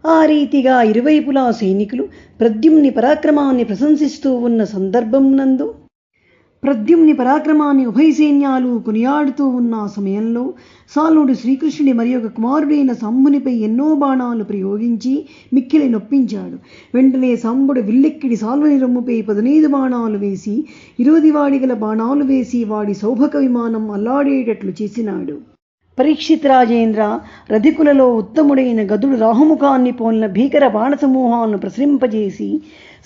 ఆ రీతిగా ఇరువైపులా సైనికులు ప్రద్యుమ్ని పరాక్రమాన్ని ప్రశంసిస్తూ ఉన్న సందర్భం నందు ప్రద్యుమ్ని పరాక్రమాన్ని ఉభయ సైన్యాలు కొనియాడుతూ ఉన్న సమయంలో సాలుడు శ్రీకృష్ణుడి మరి ఒక కుమారుడైన సంబునిపై ఎన్నో బాణాలు ప్రయోగించి మిక్కిలి నొప్పించాడు. వెంటనే సంబుడు విల్లెక్కిడి సాల్వుని రొమ్ముపై 15 బాణాలు వేసి 20 వాడిగల బాణాలు వేసి వాడి సౌభక విమానం అల్లాడేటట్లు చేసినాడు. పరీక్షిత్ రాజేంద్ర, రధికులలో ఉత్తముడైన గదుడు రాహుముఖాన్ని పోలిన భీకర బాణసమూహాలను ప్రసరింపజేసి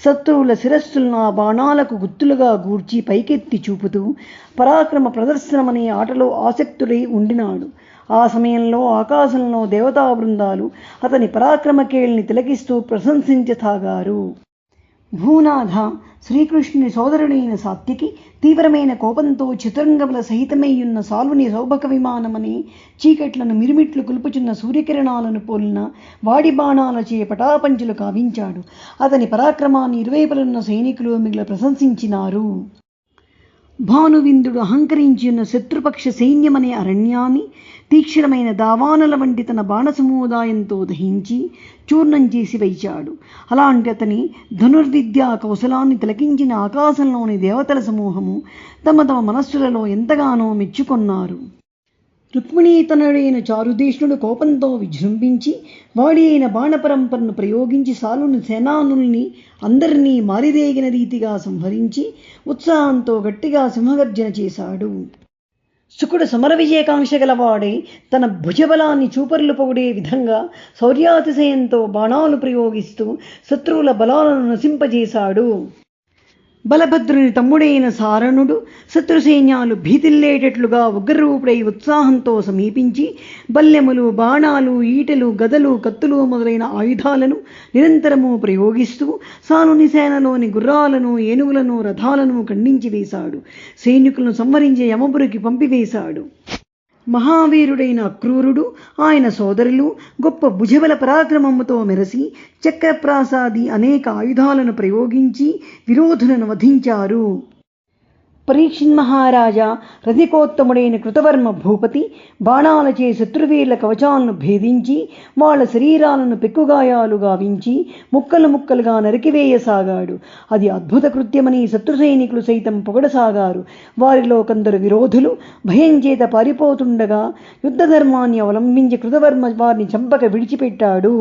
శత్రువుల శిరస్సులను ఆ బాణాలకు గుత్తులుగా గూర్చి పైకెత్తి చూపుతూ పరాక్రమ ప్రదర్శనమనే ఆటలో ఆసక్తుడై ఉండినాడు. ఆ సమయంలో ఆకాశంలో దేవతా బృందాలు అతని పరాక్రమకేళిని తిలకిస్తూ ప్రశంసించసాగారు. భూనాథ, శ్రీకృష్ణుని సోదరుడైన సాత్యకి తీవ్రమైన కోపంతో చతురంగముల సహితమైయున్న సాల్వుని సౌభక విమానమని చీకట్లను మిరుమిట్లు కులుపుచున్న సూర్యకిరణాలను పోలిన వాడి బాణాలచే పటాపంచులు కావించాడు. అతని పరాక్రమాన్ని ఇరువైపులున్న సైనికులు మిగిలిన ప్రశంసించినారు. భానువిందుడు అహంకరించిన శత్రుపక్ష సైన్యమనే అరణ్యాన్ని తీక్షణమైన దావానల వంటి తన బాణసముదాయంతో దహించి చూర్ణం చేసి వైచాడు. అలాంటి అతని ధనుర్విద్యా కౌశలాన్ని తిలకించిన ఆకాశంలోని దేవతల సమూహము తమ తమ మనస్సులలో ఎంతగానో మెచ్చుకొన్నారు. రుక్మిణీతనుడైన చారుదేశుడు కోపంతో విజృంభించి వాడి అయిన బాణపరంపరను ప్రయోగించి సాలుని సేనానుల్ని అందరినీ మారిదేగిన రీతిగా సంహరించి ఉత్సాహంతో గట్టిగా సింహగర్జన చేశాడు. శుకుడు సమర విజయకాంక్ష గలవాడై తన భుజబలాన్ని చూపర్లు పొగిడే విధంగా శౌర్యాతిశయంతో బాణాలు ప్రయోగిస్తూ శత్రువుల బలాలను నశింపజేశాడు. బలభద్రుని తమ్ముడైన సారణుడు శత్రుసైన్యాలు భీతిల్లేటట్లుగా ఉగ్రరూపుడై ఉత్సాహంతో సమీపించి బల్లెములు, బాణాలు, ఈటెలు, గదలు, కత్తులు మొదలైన ఆయుధాలను నిరంతరము ప్రయోగిస్తూ సానుని సేనలోని గుర్రాలను, ఏనుగులను, రథాలను ఖండించి వేశాడు. సైనికులను సంహరించి యమపురికి పంపివేశాడు. మహావీరుడైన అక్రూరుడు, ఆయన సోదరులు గొప్ప భుజబల పరాక్రమముతో మెరసి చక్రప్రాసాది అనేక ఆయుధాలను ప్రయోగించి విరోధులను వధించారు. పరీక్షిన్ మహారాజా, రధికోత్తముడైన కృతవర్మ భూపతి బాణాలచే శత్రువీర్ల కవచాలను భేదించి వాళ్ళ శరీరాలను పెక్కుగాయాలు గావించి ముక్కలు ముక్కలుగా నరికివేయసాగాడు. అది అద్భుత కృత్యమని శత్రు సైనికులు సైతం పొగడసాగారు. వారిలో కొందరు విరోధులు భయం చేత పారిపోతుండగా యుద్ధధర్మాన్ని అవలంబించి కృతవర్మ వారిని చంపక విడిచిపెట్టాడు.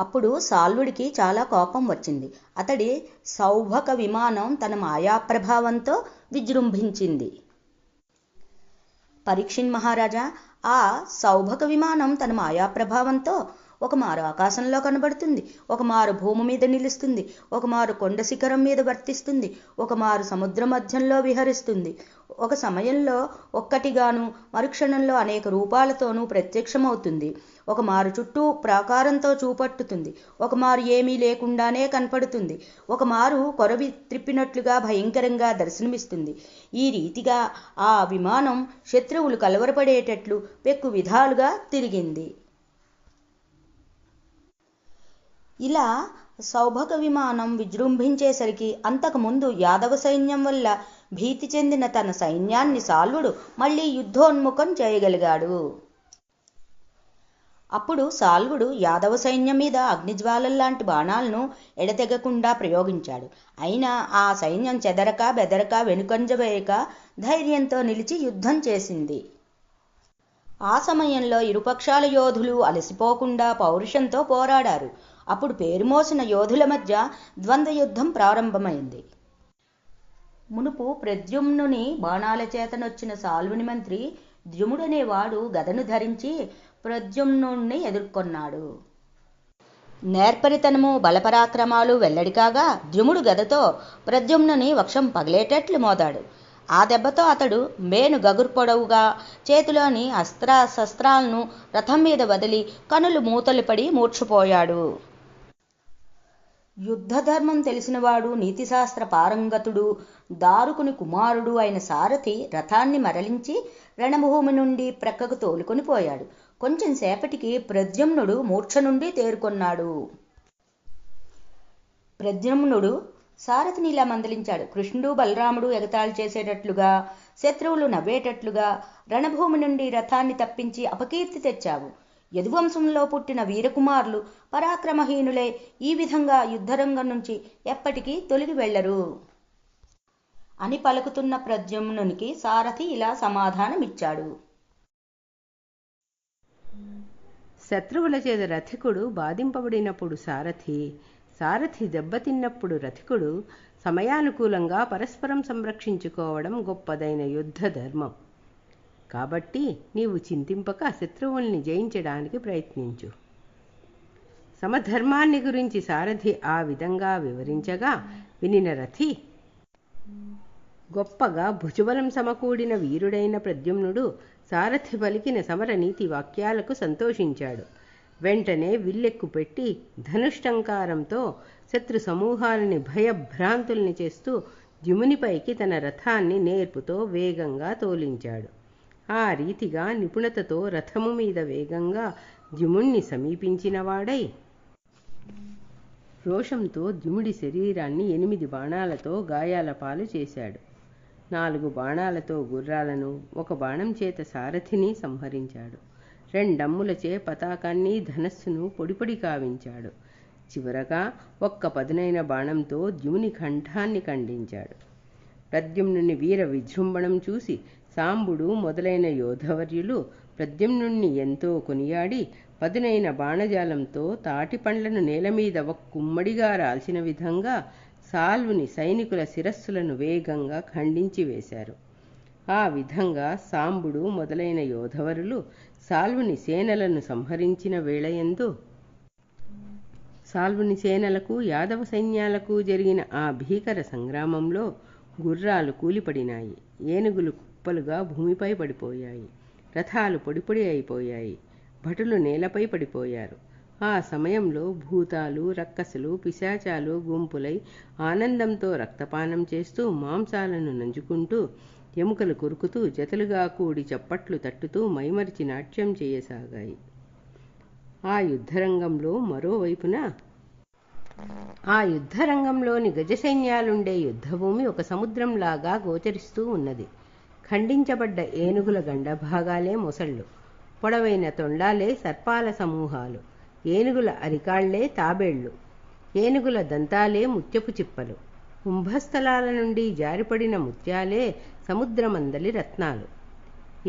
అప్పుడు సాల్వుడికి చాలా కోపం వచ్చింది. అతడి సౌభక విమానం తన మాయాప్రభావంతో విజృంభించింది. పరీక్షిన్ మహారాజా, ఆ సౌభక విమానం తన మాయాప్రభావంతో ఒకమారు ఆకాశంలో కనబడుతుంది, ఒకమారు భూమి మీద నిలుస్తుంది, ఒకమారు కొండ శిఖరం మీద వర్తిస్తుంది, ఒకమారు సముద్ర మధ్యంలో విహరిస్తుంది. ఒక సమయంలో ఒక్కటిగాను, మరుక్షణంలో అనేక రూపాలతోనూ ప్రత్యక్షమవుతుంది. ఒకమారు చుట్టూ ప్రాకారంతో చూపట్టుతుంది, ఒకమారు ఏమీ లేకుండానే కనపడుతుంది, ఒకమారు కొరవి త్రిప్పినట్లుగా భయంకరంగా దర్శనమిస్తుంది. ఈ రీతిగా ఆ విమానం శత్రువులు కలవరపడేటట్లు పెక్కు విధాలుగా తిరిగింది. ఇలా సౌభక విమానం విజృంభించేసరికి అంతకుముందు యాదవ సైన్యం వల్ల భీతి చెందిన తన సైన్యాన్ని సాల్వుడు మళ్ళీ యుద్ధోన్ముఖం చేయగలిగాడు. అప్పుడు సాల్వుడు యాదవ సైన్యం మీద అగ్నిజ్వాలల్లాంటి బాణాలను ఎడతెగకుండా ప్రయోగించాడు. అయినా ఆ సైన్యం చెదరక బెదరక వెనుకంజ వేయక ధైర్యంతో నిలిచి యుద్ధం చేసింది. ఆ సమయంలో ఇరుపక్షాల యోధులు అలసిపోకుండా పౌరుషంతో పోరాడారు. అప్పుడు పేరుమోసిన యోధుల మధ్య ద్వంద్వ యుద్ధం ప్రారంభమైంది. మునుపు ప్రద్యుమ్నుని బాణాల చేతనొచ్చిన సాల్వుని మంత్రి ద్యుముడనేవాడు గదను ధరించి ప్రద్యుమ్నుణ్ణి ఎదుర్కొన్నాడు. నేర్పరితనము, బలపరాక్రమాలు వెల్లడి కాగా ద్యుముడు గదతో ప్రద్యుమ్నుని వక్షం పగిలేటట్లు మోదాడు. ఆ దెబ్బతో అతడు మేను గగుర్పొడవుగా చేతిలోని శస్త్రాలను రథం మీద వదిలి కనులు మూతలు పడి మూర్ఛపోయాడు. యుద్ధధర్మం తెలిసినవాడు, నీతిశాస్త్ర పారంగతుడు, దారుకుని కుమారుడు అయిన సారథి రథాన్ని మరలించి రణభూమి నుండి ప్రక్కకు తోలుకొని పోయాడు. కొంచెం సేపటికి ప్రద్యుమ్నుడు మూర్ఛ నుండి తేరుకొన్నాడు. ప్రద్యుమ్నుడు సారథిని ఇలా మందలించాడు: కృష్ణుడు బలరాముడు ఎగతాళి చేసేటట్లుగా, శత్రువులు నవ్వేటట్లుగా రణభూమి నుండి రథాన్ని తప్పించి అపకీర్తి తెచ్చావు. యదువంశంలో పుట్టిన వీరకుమారులు పరాక్రమహీనులే. ఈ విధంగా యుద్ధరంగం నుంచి ఎప్పటికీ తొలగి వెళ్లరు అని పలుకుతున్న ప్రద్యుమ్నునికి సారథి ఇలా సమాధానమిచ్చాడు. శత్రువుల చేత రథికుడు బాధింపబడినప్పుడు సారథి దెబ్బతిన్నప్పుడు రథికుడు సమయానుకూలంగా పరస్పరం సంరక్షించుకోవడం గొప్పదైన యుద్ధ ధర్మం. కాబట్టి నీవు చింతింపక శత్రువుల్ని జయించడానికి ప్రయత్నించు. సమధర్మాన్ని గురించి సారథి ఆ విధంగా వివరించగా వినిన రథి గొప్పగా భుజబలం సమకూడిన వీరుడైన ప్రద్యుమ్నుడు సారథి పలికిన సమర నీతి వాక్యాలకు సంతోషించాడు. వెంటనే విల్లెక్కు పెట్టి ధనుష్టంకారంతో శత్రు సమూహాలని భయభ్రాంతుల్ని చేస్తూ ద్యుమునిపైకి తన రథాన్ని నేర్పుతో వేగంగా తోలించాడు. ఆ రీతిగా నిపుణతతో రథము మీద వేగంగా ద్యుముణ్ణి సమీపించినవాడై రోషంతో ద్యుముడి శరీరాన్ని 8 బాణాలతో గాయాల పాలు చేశాడు. 4 బాణాలతో గుర్రాలను, 1 బాణం చేత సారథిని సంహరించాడు. 2 అమ్ములచే పతాకాన్ని ధనస్సును పొడిపొడి కావించాడు. చివరగా 1 పదునైన బాణంతో ద్యుముని కంఠాన్ని ఖండించాడు. ప్రద్యుమ్నుని వీర విజృంభణం చూసి సాంబుడు మొదలైన యోధవర్యులు ప్రద్యుమ్నుణ్ణి ఎంతో కొనియాడి పదునైన బాణజాలంతో తాటి పండ్లను నేలమీద ఒక్కుమ్మడిగా రాల్చిన విధంగా సాల్వుని సైనికుల శిరస్సులను వేగంగా ఖండించి వేశారు. ఆ విధంగా సాంబుడు మొదలైన యోధవరులు సాల్వుని సేనలను సంహరించిన వేళయందు సాల్వుని సేనలకు యాదవ సైన్యాలకు జరిగిన ఆ భీకర సంగ్రామంలో గుర్రాలు కూలిపడినాయి, ఏనుగులు కుప్పలుగా భూమిపై పడిపోయాయి, రథాలు పొడిపొడి అయిపోయాయి, భటులు నేలపై పడిపోయారు. ఆ సమయంలో భూతాలు, రక్కసులు, పిశాచాలు గుంపులై ఆనందంతో రక్తపానం చేస్తూ మాంసాలను నంజుకుంటూ ఎముకలు కొరుకుతూ జతలుగా కూడి చప్పట్లు తట్టుతూ మైమరిచి నాట్యం చేయసాగాయి. ఆ యుద్ధరంగంలోని గజసైన్యాలుండే యుద్ధభూమి ఒక సముద్రంలాగా గోచరిస్తూ ఉన్నది. ఖండించబడ్డ ఏనుగుల గండభాగాలే మొసళ్ళు, పొడవైన తొండాలే సర్పాల సమూహాలు, ఏనుగుల అరికాళ్లే తాబేళ్లు, ఏనుగుల దంతాలే ముత్యపు చిప్పలు, కుంభస్థలాల నుండి జారిపడిన ముత్యాలే సముద్రమందలి రత్నాలు,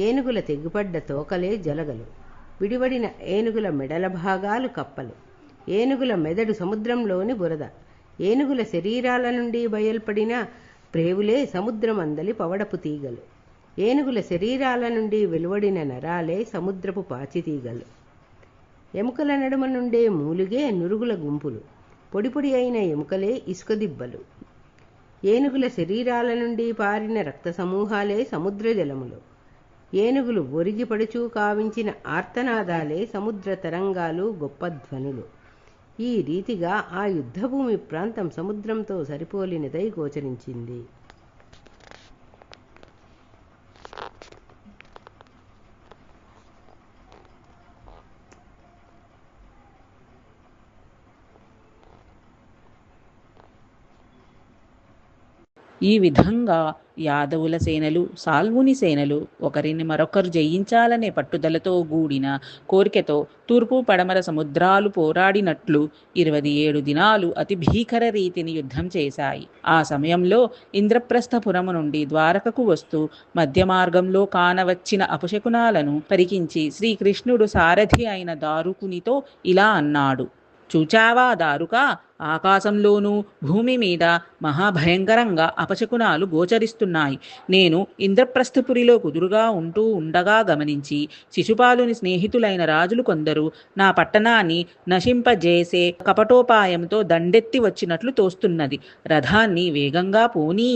ఏనుగుల తెగిపడ్డ తోకలే జలగలు, విడివడిన ఏనుగుల మెడల భాగాలు కప్పలు, ఏనుగుల మెదడు సముద్రంలోని బురద, ఏనుగుల శరీరాల నుండి బయల్పడిన ప్రేవులే సముద్రమందలి పవడపు తీగలు, ఏనుగుల శరీరాల నుండి వెలువడిన నరాలే సముద్రపు పాచితీగలు, ఎముకల నడుమ నుండే మూలుగే నురుగుల గుంపులు, పొడిపొడి అయిన ఎముకలే ఇసుక దిబ్బలు, ఏనుగుల శరీరాల నుండి పారిన రక్త సమూహాలే సముద్ర జలములు, ఏనుగులు ఒరిగిపడుచూ కావించిన ఆర్తనాదాలే సముద్ర తరంగాలు గొప్ప ధ్వనులు. ఈ రీతిగా ఆ యుద్ధభూమి ప్రాంతం సముద్రంతో సరిపోలినదై గోచరించింది. ఈ విధంగా యాదవుల సేనలు, సాల్వుని సేనలు ఒకరిని మరొకరు జయించాలనే పట్టుదలతో గూడిన కోరికతో తూర్పు పడమర సముద్రాలు పోరాడినట్లు 27 దినాలు అతి భీకర రీతిని యుద్ధం చేశాయి. ఆ సమయంలో ఇంద్రప్రస్థపురము నుండి ద్వారకకు వస్తూ మధ్య మార్గంలో కానవచ్చిన అపశకునాలను పరికించి శ్రీకృష్ణుడు సారథి అయిన దారుకునితో ఇలా అన్నాడు: చూచావా దారుక, ఆకాశంలోనూ భూమి మీద మహాభయంకరంగా అపశకునాలు గోచరిస్తున్నాయి. నేను ఇంద్రప్రస్థపురిలో కుదురుగా ఉంటూ ఉండగా గమనించి శిశుపాలుని స్నేహితులైన రాజులు కొందరు నా పట్టణాన్ని నశింపజేసే కపటోపాయంతో దండెత్తి వచ్చినట్లు తోస్తున్నది. రథాన్ని వేగంగా పోనీ.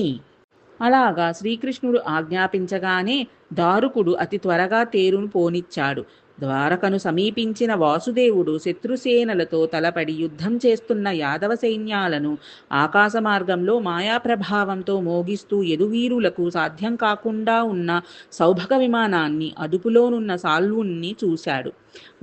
అలాగా శ్రీకృష్ణుడు ఆజ్ఞాపించగానే దారుకుడు అతి త్వరగా తేరును పోనిచ్చాడు. ద్వారకను సమీపించిన వాసుదేవుడు శత్రుసేనలతో తలపడి యుద్ధం చేస్తున్న యాదవ సైన్యాలను ఆకాశ మార్గంలో మాయాప్రభావంతో మోగిస్తూ యదువీరులకు సాధ్యం కాకుండా ఉన్న సౌభగ విమానాన్ని, అదుపులోనున్న సాల్వుణ్ణి చూశాడు.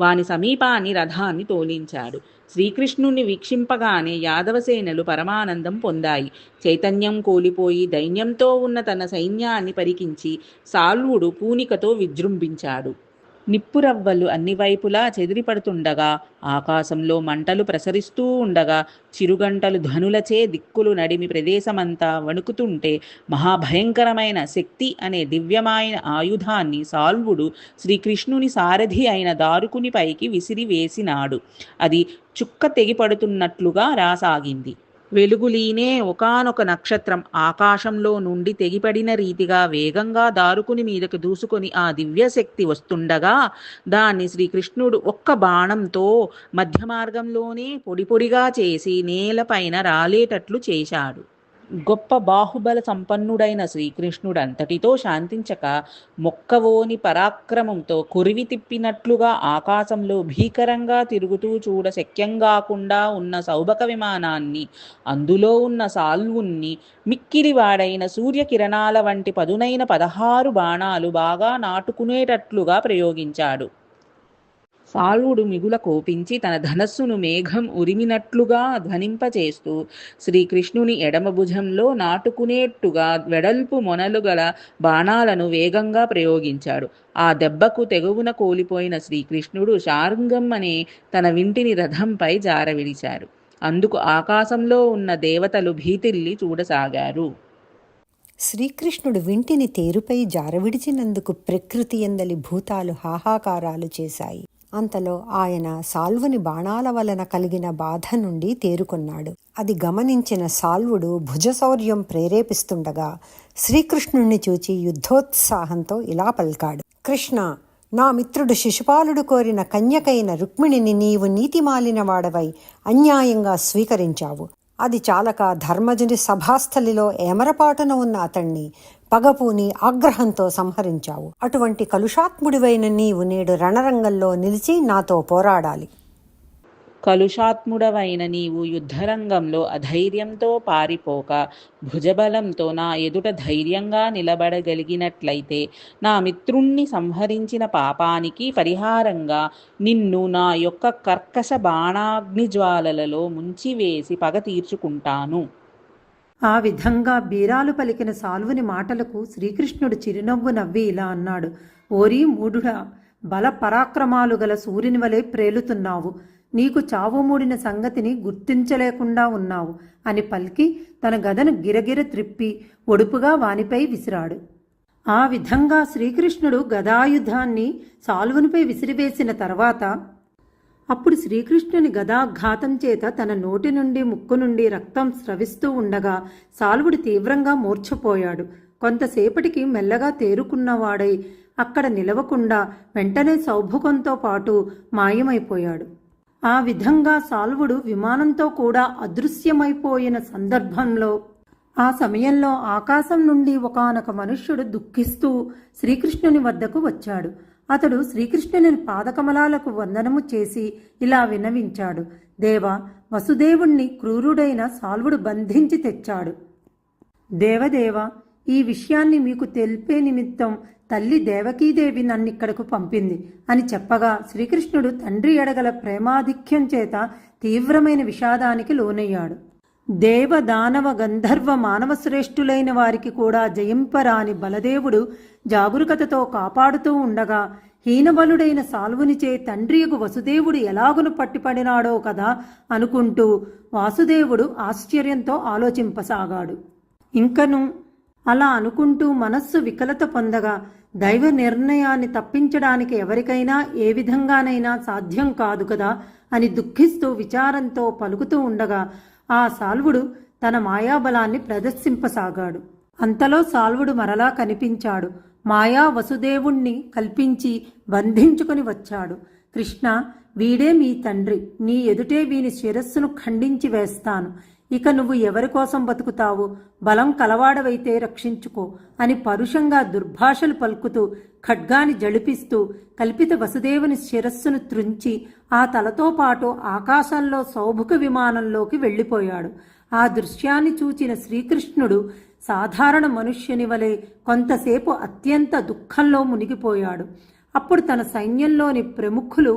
వాని సమీపాన్ని రథాన్ని తోలించాడు. శ్రీకృష్ణుణ్ణి వీక్షింపగానే యాదవసేనలు పరమానందం పొందాయి. చైతన్యం కోల్పోయి దైన్యంతో ఉన్న తన సైన్యాన్ని పరికించి సాల్వుడు పూనికతో విజృంభించాడు. నిప్పురవ్వలు అన్ని వైపులా చెదిరిపడుతుండగా, ఆకాశంలో మంటలు ప్రసరిస్తూ ఉండగా, చిరుగంటలు ధ్వనులచే దిక్కులు నడిమి ప్రదేశమంతా వణుకుతుంటే, మహాభయంకరమైన శక్తి అనే దివ్యమైన ఆయుధాన్ని సాల్వుడు శ్రీకృష్ణుని సారథి అయిన దారుకుని పైకి విసిరివేసినాడు. అది చుక్క తెగిపడుతున్నట్లుగా రాసాగింది. వెలుగులీనే ఒకానొక నక్షత్రం ఆకాశంలో నుండి తెగిపడిన రీతిగా వేగంగా దారుకుని మీదకు దూసుకొని ఆ దివ్యశక్తి వస్తుండగా, దాన్ని శ్రీకృష్ణుడు ఒక్క బాణంతో మధ్య మార్గంలోనే పొడి పొడిగా చేసి నేలపైన రాలేటట్లు చేశాడు. గొప్ప బాహుబల సంపన్నుడైన శ్రీకృష్ణుడంతటితో శాంతించక, మొక్కవోని పరాక్రమంతో కొరివి తిప్పినట్లుగా ఆకాశంలో భీకరంగా తిరుగుతూ చూడ శక్యంగాకుండా ఉన్న సౌభక విమానాన్ని, అందులో ఉన్న సాల్వుణ్ణి, మిక్కిలివాడైన సూర్యకిరణాల వంటి పదునైన 16 బాణాలు బాగా నాటుకునేటట్లుగా ప్రయోగించాడు. సాల్వుడు మిగుల కోపించి తన ధనస్సును మేఘం ఉరిమినట్లుగా ధ్వనింపచేస్తూ శ్రీకృష్ణుని ఎడమ భుజంలో నాటుకునేట్టుగా వెడల్పు మొనలు గల బాణాలను వేగంగా ప్రయోగించాడు. ఆ దెబ్బకు తెగువన కోలిపోయిన శ్రీకృష్ణుడు శార్ంగం అనే తన వింటిని రథంపై జారవిడిచాడు. అందుకు ఆకాశంలో ఉన్న దేవతలు భీతిల్లి చూడసాగారు. శ్రీకృష్ణుడు వింటిని తేరుపై జారవిడిచినందుకు ప్రకృతి ఎందలి భూతాలు హాహాకారాలు చేశాయి. అంతలో ఆయన సాల్వుని బాణాల వలన కలిగిన బాధ నుండి తేరుకొన్నాడు. అది గమనించిన సాల్వుడు భుజశౌర్యం ప్రేరేపిస్తుండగా శ్రీకృష్ణుణ్ణి చూచి యుద్ధోత్సాహంతో ఇలా పలికాడు: కృష్ణ, నా మిత్రుడు శిశుపాలుడు కోరిన కన్యకైన రుక్మిణిని నీవు నీతిమాలిన వాడవై అన్యాయంగా స్వీకరించావు. అది చాలక ధర్మజుని సభాస్థలిలో ఏమరపాటున ఉన్న అతణ్ణి పగపూని ఆగ్రహంతో సంహరించావు. అటువంటి కలుషాత్ముడివైన నీవు నేడు రణరంగంలో నిలిచి నాతో పోరాడాలి. కలుషాత్ముడవైన నీవు యుద్ధరంగంలో అధైర్యంతో పారిపోక భుజబలంతో నా ఎదుట ధైర్యంగా నిలబడగలిగినట్లయితే, నా మిత్రుణ్ణి సంహరించిన పాపానికి పరిహారంగా నిన్ను నా యొక్క కర్కశ బాణాగ్నిజ్వాలలలో ముంచివేసి పగ తీర్చుకుంటాను. ఆ విధంగా బీరాలు పలికిన సాల్వుని మాటలకు శ్రీకృష్ణుడు చిరునవ్వు నవ్వి ఇలా అన్నాడు: ఓరీ మూఢుడా, బల పరాక్రమాలు గల సూర్యుని వలె ప్రేలుతున్నావు. నీకు చావు మూడిన సంగతిని గుర్తించలేకుండా ఉన్నావు అని పలికి తన గదను గిరగిర త్రిప్పి ఒడుపుగా వానిపై విసిరాడు. ఆ విధంగా శ్రీకృష్ణుడు గదాయుధాన్ని సాల్వునిపై విసిరివేసిన తర్వాత అప్పుడు శ్రీకృష్ణుని గదాఘాతం చేత తన నోటి నుండి ముక్కు నుండి రక్తం స్రవిస్తూ ఉండగా సాల్వుడు తీవ్రంగా మూర్ఛపోయాడు. కొంతసేపటికి మెల్లగా తేరుకున్నవాడై అక్కడ నిలవకుండా వెంటనే సౌభుకంతో పాటు మాయమైపోయాడు. ఆ విధంగా సాల్వుడు విమానంతో కూడా అదృశ్యమైపోయిన సందర్భంలో ఆ సమయంలో ఆకాశం నుండి ఒకానొక మనుష్యుడు దుఃఖిస్తూ శ్రీకృష్ణుని వద్దకు వచ్చాడు. అతడు శ్రీకృష్ణుని పాదకమలాలకు వందనము చేసి ఇలా విన్నవించాడు: దేవా, వసుదేవుణ్ణి క్రూరుడైన సాల్వుడు బంధించి తెచ్చాడు. దేవదేవ, ఈ విషయాన్ని మీకు తెలిపే నిమిత్తం తల్లి దేవకీదేవి నన్నిక్కడకు పంపింది అని చెప్పగా శ్రీకృష్ణుడు తండ్రి ఎడగల ప్రేమాధిక్యం చేత తీవ్రమైన విషాదానికి లోనయ్యాడు. దేవ దానవ గంధర్వ మానవ శ్రేష్ఠులైన వారికి కూడా జయింపరాని బలదేవుడు జాగరూకతతో కాపాడుతూ ఉండగా హీనబలుడైన సాల్వునిచే తండ్రియగు వసుదేవుడు ఎలాగును పట్టిపడినాడో కదా అనుకుంటూ వాసుదేవుడు ఆశ్చర్యంతో ఆలోచింపసాగాడు. ఇంకను అలా అనుకుంటూ మనస్సు వికలత పొందగా దైవ నిర్ణయాన్ని తప్పించడానికి ఎవరికైనా ఏ విధంగానైనా సాధ్యం కాదు కదా అని దుఃఖిస్తూ విచారంతో పలుకుతూ ఉండగా ఆ సాల్వుడు తన మాయాబలాన్ని ప్రదర్శింపసాగాడు. అంతలో సాల్వుడు మరలా కనిపించాడు. మాయా వసుదేవుణ్ణి కల్పించి బంధించుకుని వచ్చాడు. కృష్ణ, వీడే మీ తండ్రి. నీ ఎదుటే వీని శిరస్సును ఖండించి వేస్తాను. ఇక నువ్వు ఎవరి కోసం బతుకుతావు? బలం కలవాడవైతే రక్షించుకో అని పరుషంగా దుర్భాషలు పలుకుతూ ఖడ్గాని జడిపిస్తూ కల్పిత వసుదేవుని శిరస్సును త్రుంచి ఆ తలతో పాటు ఆకాశంలో సౌభుక విమానంలోకి వెళ్ళిపోయాడు. ఆ దృశ్యాన్ని చూచిన శ్రీకృష్ణుడు సాధారణ మనుష్యుని వలె కొంతసేపు అత్యంత దుఃఖంలో మునిగిపోయాడు. అప్పుడు తన సైన్యంలోని ప్రముఖులు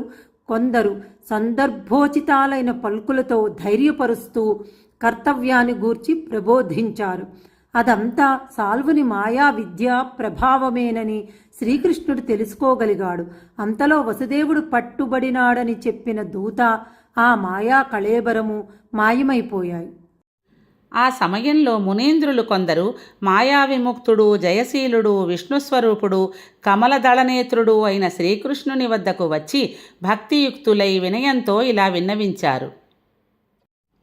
కొందరు సందర్భోచితాలైన పలుకులతో ధైర్యపరుస్తూ కర్తవ్యాన్ని గూర్చి ప్రబోధించారు. అదంతా సాల్వుని మాయా విద్యా ప్రభావమేనని శ్రీకృష్ణుడు తెలుసుకోగలిగాడు. అంతలో వసుదేవుడు పట్టుబడినాడని చెప్పిన దూత, ఆ మాయా కళేబరము మాయమైపోయాయి. ఆ సమయంలో మునీంద్రులు కొందరు మాయావిముక్తుడు, జయశీలుడు, విష్ణుస్వరూపుడు, కమలదళనేత్రుడు అయిన శ్రీకృష్ణుని వద్దకు వచ్చి భక్తియుక్తులై వినయంతో ఇలా విన్నవించారు.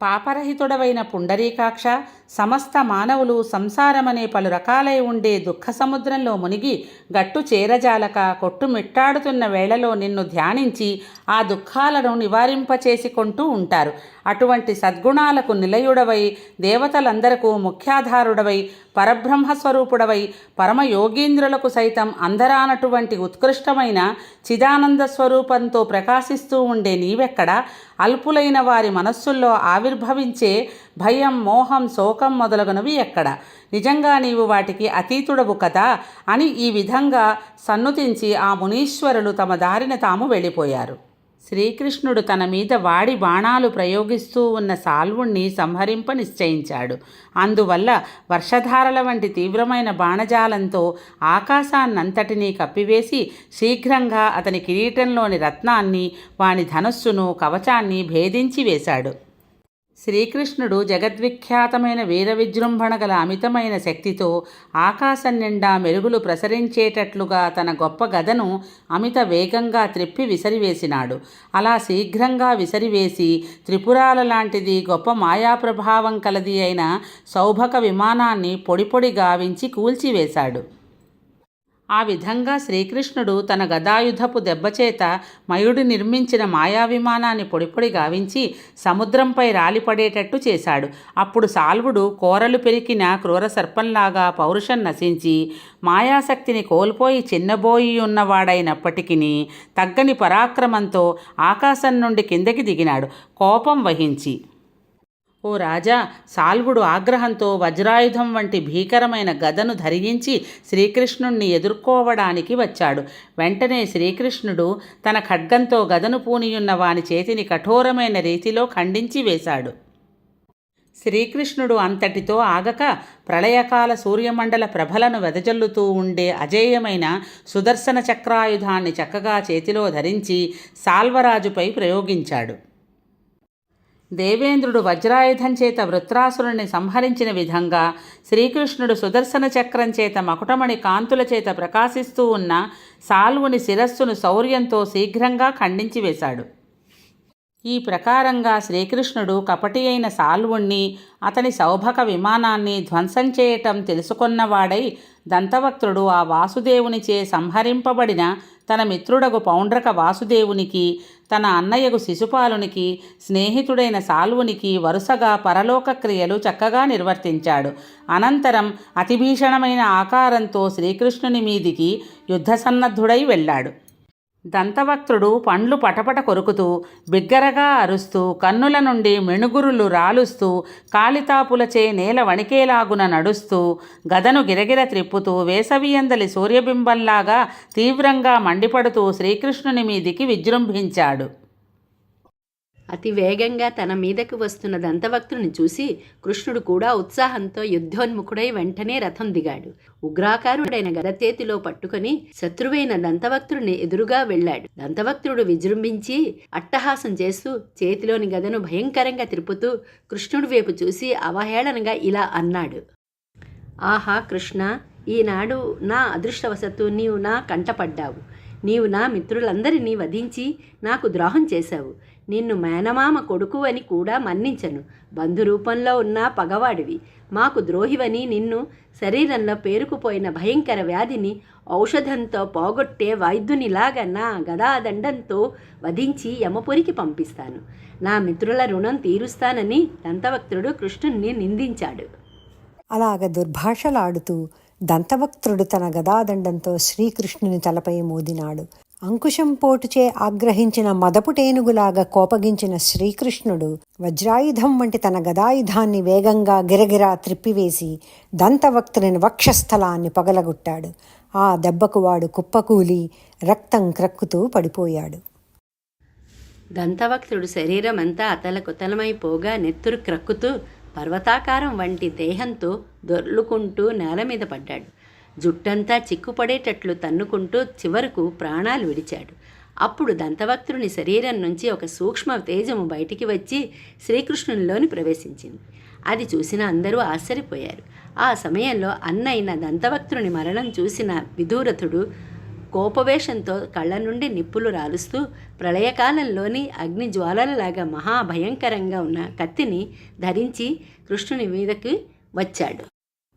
పాపరహితుడవైన పుండరీకాక్ష, సమస్త మానవులు సంసారమనే పలు రకాలై ఉండే దుఃఖ సముద్రంలో మునిగి గట్టు చేరజాలక కొట్టుమిట్టాడుతున్న వేళలో నిన్ను ధ్యానించి ఆ దుఃఖాలను నివారింపచేసికొంటూ ఉంటారు. అటువంటి సద్గుణాలకు నిలయుడవై, దేవతలందరకు ముఖ్యాధారుడవై, పరబ్రహ్మస్వరూపుడవై, పరమయోగీంద్రులకు సైతం అందరానటువంటి ఉత్కృష్టమైన చిదానంద స్వరూపంతో ప్రకాశిస్తూ ఉండే నీవెక్కడ? అల్పులైన వారి మనస్సుల్లో ఆవిర్భవించే భయం, మోహం, శోకం మొదలగునవి ఎక్కడ? నిజంగా నీవు వాటికి అతీతుడవు కదా అని ఈ విధంగా సన్నుతించి ఆ మునీశ్వరులు తమ దారిన తాము వెళ్ళిపోయారు. శ్రీకృష్ణుడు తన మీద వాడి బాణాలు ప్రయోగిస్తూ ఉన్న సాల్వుణ్ణి సంహరింప నిశ్చయించాడు. అందువల్ల వర్షధారల వంటి తీవ్రమైన బాణజాలంతో ఆకాశాన్నంతటినీ కప్పివేసి శీఘ్రంగా అతని కిరీటంలోని రత్నాన్ని, వాని ధనస్సును, కవచాన్ని భేదించి వేశాడు. శ్రీకృష్ణుడు జగద్విఖ్యాతమైన వీర విజృంభణ గల అమితమైన శక్తితో ఆకాశం నిండా మెరుగులు ప్రసరించేటట్లుగా తన గొప్ప గదను అమిత వేగంగా త్రిప్పి విసిరివేసినాడు. అలా శీఘ్రంగా విసిరివేసి త్రిపురాల లాంటిది గొప్ప మాయాప్రభావం కలది అయిన సౌభక విమానాన్ని పొడిపొడి గావించి కూల్చివేశాడు. ఆ విధంగా శ్రీకృష్ణుడు తన గదాయుధపు దెబ్బచేత మయుడు నిర్మించిన మాయా విమానాన్ని పొడిపొడి గావించి సముద్రంపై రాలిపడేటట్టు చేశాడు. అప్పుడు సాల్వుడు కోరలు పెరికిన క్రూర సర్పంలాగా పౌరుషం నశించి మాయాశక్తిని కోల్పోయి చిన్నబోయి ఉన్నవాడైనప్పటికీ తగ్గని పరాక్రమంతో ఆకాశం నుండి కిందకి దిగినాడు. కోపం వహించి, ఓ రాజా, సాల్వుడు ఆగ్రహంతో వజ్రాయుధం వంటి భీకరమైన గదను ధరించి శ్రీకృష్ణుణ్ణి ఎదుర్కోవడానికి వచ్చాడు. వెంటనే శ్రీకృష్ణుడు తన ఖడ్గంతో గదను పూనియున్న వాని చేతిని కఠోరమైన రీతిలో ఖండించి వేశాడు. శ్రీకృష్ణుడు అంతటితో ఆగక ప్రళయకాల సూర్యమండల ప్రభలను వెదజల్లుతూ ఉండే అజేయమైన సుదర్శన చక్రాయుధాన్ని చక్కగా చేతిలో ధరించి సాల్వరాజుపై ప్రయోగించాడు. దేవేంద్రుడు వజ్రాయుధం చేత వృత్రాసురుణ్ణి సంహరించిన విధంగా శ్రీకృష్ణుడు సుదర్శన చక్రం చేత మకుటమణి కాంతుల చేత ప్రకాశిస్తూ ఉన్న సాల్వుని శిరస్సును శౌర్యంతో శీఘ్రంగా ఖండించి వేశాడు. ఈ ప్రకారంగా శ్రీకృష్ణుడు కపటి అయిన సాల్వుణ్ణి, అతని సౌభక విమానాన్ని ధ్వంసం చేయటం తెలుసుకొన్నవాడై దంతవక్త్రుడు ఆ వాసుదేవునిచే సంహరింపబడిన తన మిత్రుడగు పౌండ్రక వాసుదేవునికి, తన అన్నయ్యగు శిశుపాలునికి, స్నేహితుడైన సాల్వునికి వరుసగా పరలోక క్రియలు చక్కగా నిర్వర్తించాడు. అనంతరం అతిభీషణమైన ఆకారంతో శ్రీకృష్ణుని మీదికి యుద్ధసన్నద్ధుడై వెళ్ళాడు. దంతవక్త్రుడు పండ్లు పటపట కొరుకుతూ, బిగ్గరగా అరుస్తూ, కన్నుల నుండి మెణుగురులు రాలుస్తూ, కాలితాపులచే నేల వణికేలాగున నడుస్తూ, గదను గిరగిర త్రిప్పుతూ, వేసవియందలి సూర్యబింబంలాగా తీవ్రంగా మండిపడుతూ శ్రీకృష్ణుని మీదికి విజృంభించాడు. అతి వేగంగా తన మీదకు వస్తున్న దంతవక్తుని చూసి కృష్ణుడు కూడా ఉత్సాహంతో యుద్ధోన్ముఖుడై వెంటనే రథం దిగాడు. ఉగ్రాకారుడైన గదచేతిలో పట్టుకొని శత్రువైన దంతవక్తుడిని ఎదురుగా వెళ్ళాడు. దంతవక్తుడు విజృంభించి అట్టహాసం చేస్తూ చేతిలోని గదను భయంకరంగా తిరుపుతూ కృష్ణుడి వైపు చూసి అవహేళనగా ఇలా అన్నాడు. ఆహా కృష్ణ, ఈనాడు నా అదృష్టవశత్తు నీవు నా కంటపడ్డావు. నీవు నా మిత్రులందరినీ వధించి నాకు ద్రోహం చేశావు. నిన్ను మేనమామ కొడుకు అని కూడా మన్నించను. బంధురూపంలో ఉన్న పగవాడివి. మాకు ద్రోహివని నిన్ను శరీరంలో పేరుకుపోయిన భయంకర వ్యాధిని ఔషధంతో పోగొట్టే వైద్యునిలాగా నా గదాదండంతో వధించి యమపురికి పంపిస్తాను. నా మిత్రుల రుణం తీరుస్తానని దంతవక్త్రుడు కృష్ణుణ్ణి నిందించాడు. అలాగ దుర్భాషలాడుతూ దంతవక్త్రుడు తన గదాదండంతో శ్రీకృష్ణుని తలపై మోదినాడు. అంకుశం పోటుచే ఆగ్రహించిన మదపుటేనుగులాగా కోపగించిన శ్రీకృష్ణుడు వజ్రాయుధం వంటి తన గదాయుధాన్ని వేగంగా గిరగిరా త్రిప్పివేసి దంతవక్త్రుని వక్షస్థలాన్ని పగలగొట్టాడు. ఆ దెబ్బకు వాడు కుప్పకూలి రక్తం క్రక్కుతూ పడిపోయాడు. దంతవక్త్రుడు శరీరమంతా అతలకుతలమైపోగా నెత్తురు క్రక్కుతూ పర్వతాకారం వంటి దేహంతో దొర్లుకుంటూ నేల మీద పడ్డాడు. జుట్టంతా చిక్కుపడేటట్లు తన్నుకుంటూ చివరకు ప్రాణాలు విడిచాడు. అప్పుడు దంతవక్త్రుని శరీరం నుంచి ఒక సూక్ష్మ తేజము బయటికి వచ్చి శ్రీకృష్ణునిలోని ప్రవేశించింది. అది చూసిన అందరూ ఆశ్చర్యపోయారు. ఆ సమయంలో అన్నైన దంతవక్త్రుని మరణం చూసిన విదూరథుడు కోపవేషంతో కళ్ళ నుండి నిప్పులు రాలుస్తూ ప్రళయకాలంలోని అగ్ని జ్వాలలలాగా మహాభయంకరంగా ఉన్న కత్తిని ధరించి కృష్ణుని మీదకి వచ్చాడు.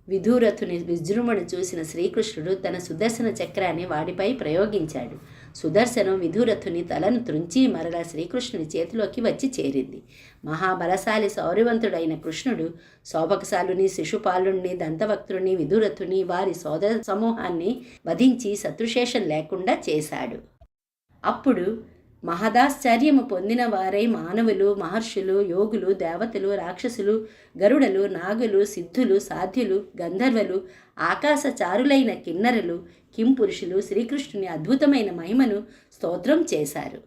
విదూరథుని విజృంభణ చూసిన శ్రీకృష్ణుడు తన సుదర్శన చక్రాన్ని వాడిపై ప్రయోగించాడు. సుదర్శనం విదూరథుని తలను త్రుంచి మరలా శ్రీకృష్ణుని చేతిలోకి వచ్చి చేరింది. మహాబలశాలి శౌర్యవంతుడైన కృష్ణుడు శోభకశాలుని, శిశుపాలుణ్ణి, దంతవక్త్రుని, విదూరథుని వారి సోదర సమూహాన్ని వధించి శత్రుశేషం లేకుండా చేశాడు. అప్పుడు మహదాశ్చర్యము పొందిన వారై మానవులు, మహర్షులు, యోగులు, దేవతలు, రాక్షసులు, గరుడలు, నాగులు, సిద్ధులు, సాధ్యులు, గంధర్వులు, ఆకాశచారులైన కిన్నరులు, కింపురుషులు శ్రీకృష్ణుని అద్భుతమైన మహిమను స్తోత్రం చేశారు.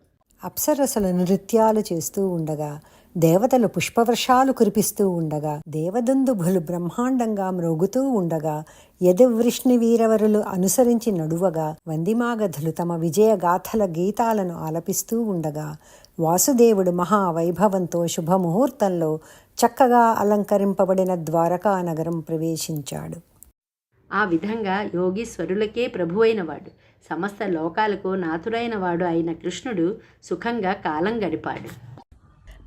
అప్సరసల నృత్యాలు చేస్తూ ఉండగా, దేవతలు పుష్పవర్షాలు కురిపిస్తూ ఉండగా, దేవదుందుభులు బ్రహ్మాండంగా మ్రోగుతూ ఉండగా, యదువృష్ణి వీరవరులు అనుసరించి నడువగా, వందిమాగధులు తమ విజయగాథల గీతాలను ఆలపిస్తూ ఉండగా, వాసుదేవుడు మహావైభవంతో శుభముహూర్తంలో చక్కగా అలంకరింపబడిన ద్వారకా నగరం ప్రవేశించాడు. ఆ విధంగా యోగీశ్వరులకే ప్రభువైనవాడు, సమస్త లోకాలకు నాథుడైనవాడు అయిన కృష్ణుడు సుఖంగా కాలం గడిపాడు.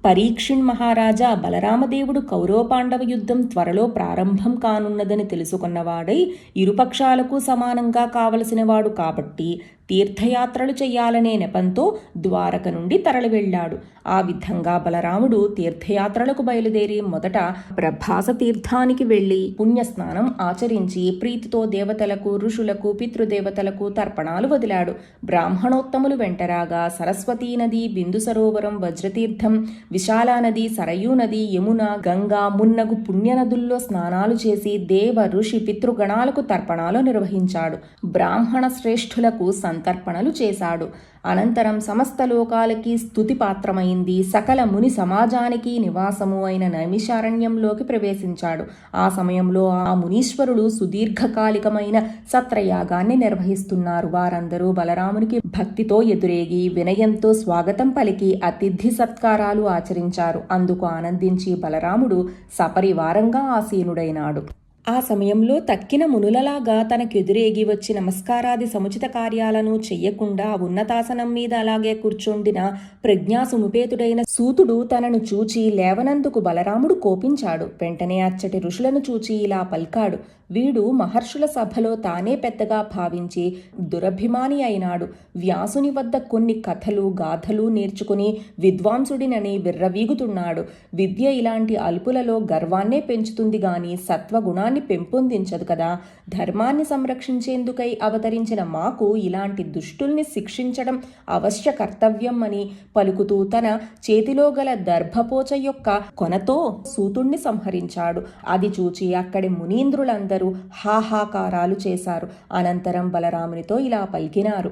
పరీక్షిణ్ మహారాజా బలరామదేవుడు కౌరవ-పాండవ యుద్ధం త్వరలో ప్రారంభం కానున్నదని తెలుసుకున్నవాడై ఇరుపక్షాలకు సమానంగా కావలసినవాడు కాబట్టి తీర్థయాత్రలు చెయ్యాలనే నెపంతో ద్వారక నుండి తరలి వెళ్ళాడు. ఆ విధంగా బలరాముడు తీర్థయాత్రలకు బయలుదేరి మొదట ప్రభాస తీర్థానికి వెళ్ళి పుణ్యస్నానం ఆచరించి ప్రీతితో దేవతలకు, ఋషులకు, పితృదేవతలకు తర్పణాలు వదిలాడు. బ్రాహ్మణోత్తములు వెంటరాగా సరస్వతీ నది, బిందు సరోవరం, వజ్రతీర్థం, విశాలా నది, సరయూ నది, యమున, గంగా మున్నగు పుణ్యనదుల్లో స్నానాలు చేసి దేవ, ఋషి, పితృగణాలకు తర్పణాలు నిర్వహించాడు. బ్రాహ్మణ శ్రేష్ఠులకు సంతర్పణలు చేశాడు. అనంతరం సమస్త లోకాలకి స్తుతిపాత్రమైంది సకల ముని సమాజానికి నివాసము అయిన నైమిషారణ్యంలోకి ప్రవేశించాడు. ఆ సమయంలో ఆ మునీశ్వరుడు సుదీర్ఘకాలికమైన సత్రయాగాన్ని నిర్వహిస్తున్నారు. వారందరూ బలరామునికి భక్తితో ఎదురేగి వినయంతో స్వాగతం పలికి అతిథి సత్కారాలు ఆచరించారు. అందుకు ఆనందించి బలరాముడు సపరివారంగా ఆసీనుడైనాడు. ఆ సమయంలో తక్కిన మునులలాగా తనకెదురేగి వచ్చి నమస్కారాది సముచిత కార్యాలను చెయ్యకుండా ఉన్నతాసనం మీద అలాగే కూర్చుండిన ప్రజ్ఞాసుముపేతుడైన సూతుడు తనను చూచి లేవనందుకు బలరాముడు కోపించాడు. వెంటనే అచ్చటి ఋషులను చూచి ఇలా పల్కాడు: వీడు మహర్షుల సభలో తానే పెద్దగా భావించి దురభిమాని అయినాడు. వ్యాసుని వద్ద కొన్ని కథలు గాథలు నేర్చుకుని విద్వాంసుడినని విర్రవీగుతున్నాడు. విద్య ఇలాంటి అల్పులలో గర్వాన్నే పెంచుతుంది గాని సత్వగుణాన్ని పెంపొందించదు కదా. ధర్మాన్ని సంరక్షించేందుకై అవతరించిన మాకు ఇలాంటి దుష్టుల్ని శిక్షించడం అవశ్య కర్తవ్యం అని పలుకుతూ తన చేతిలో గల దర్భపోచ యొక్క కొనతో సూతుణ్ణి సంహరించాడు. అది చూచి అక్కడి మునీంద్రులందరూ హాహాకారాలు చేశారు. అనంతరం బలరామునితో ఇలా పలికినారు: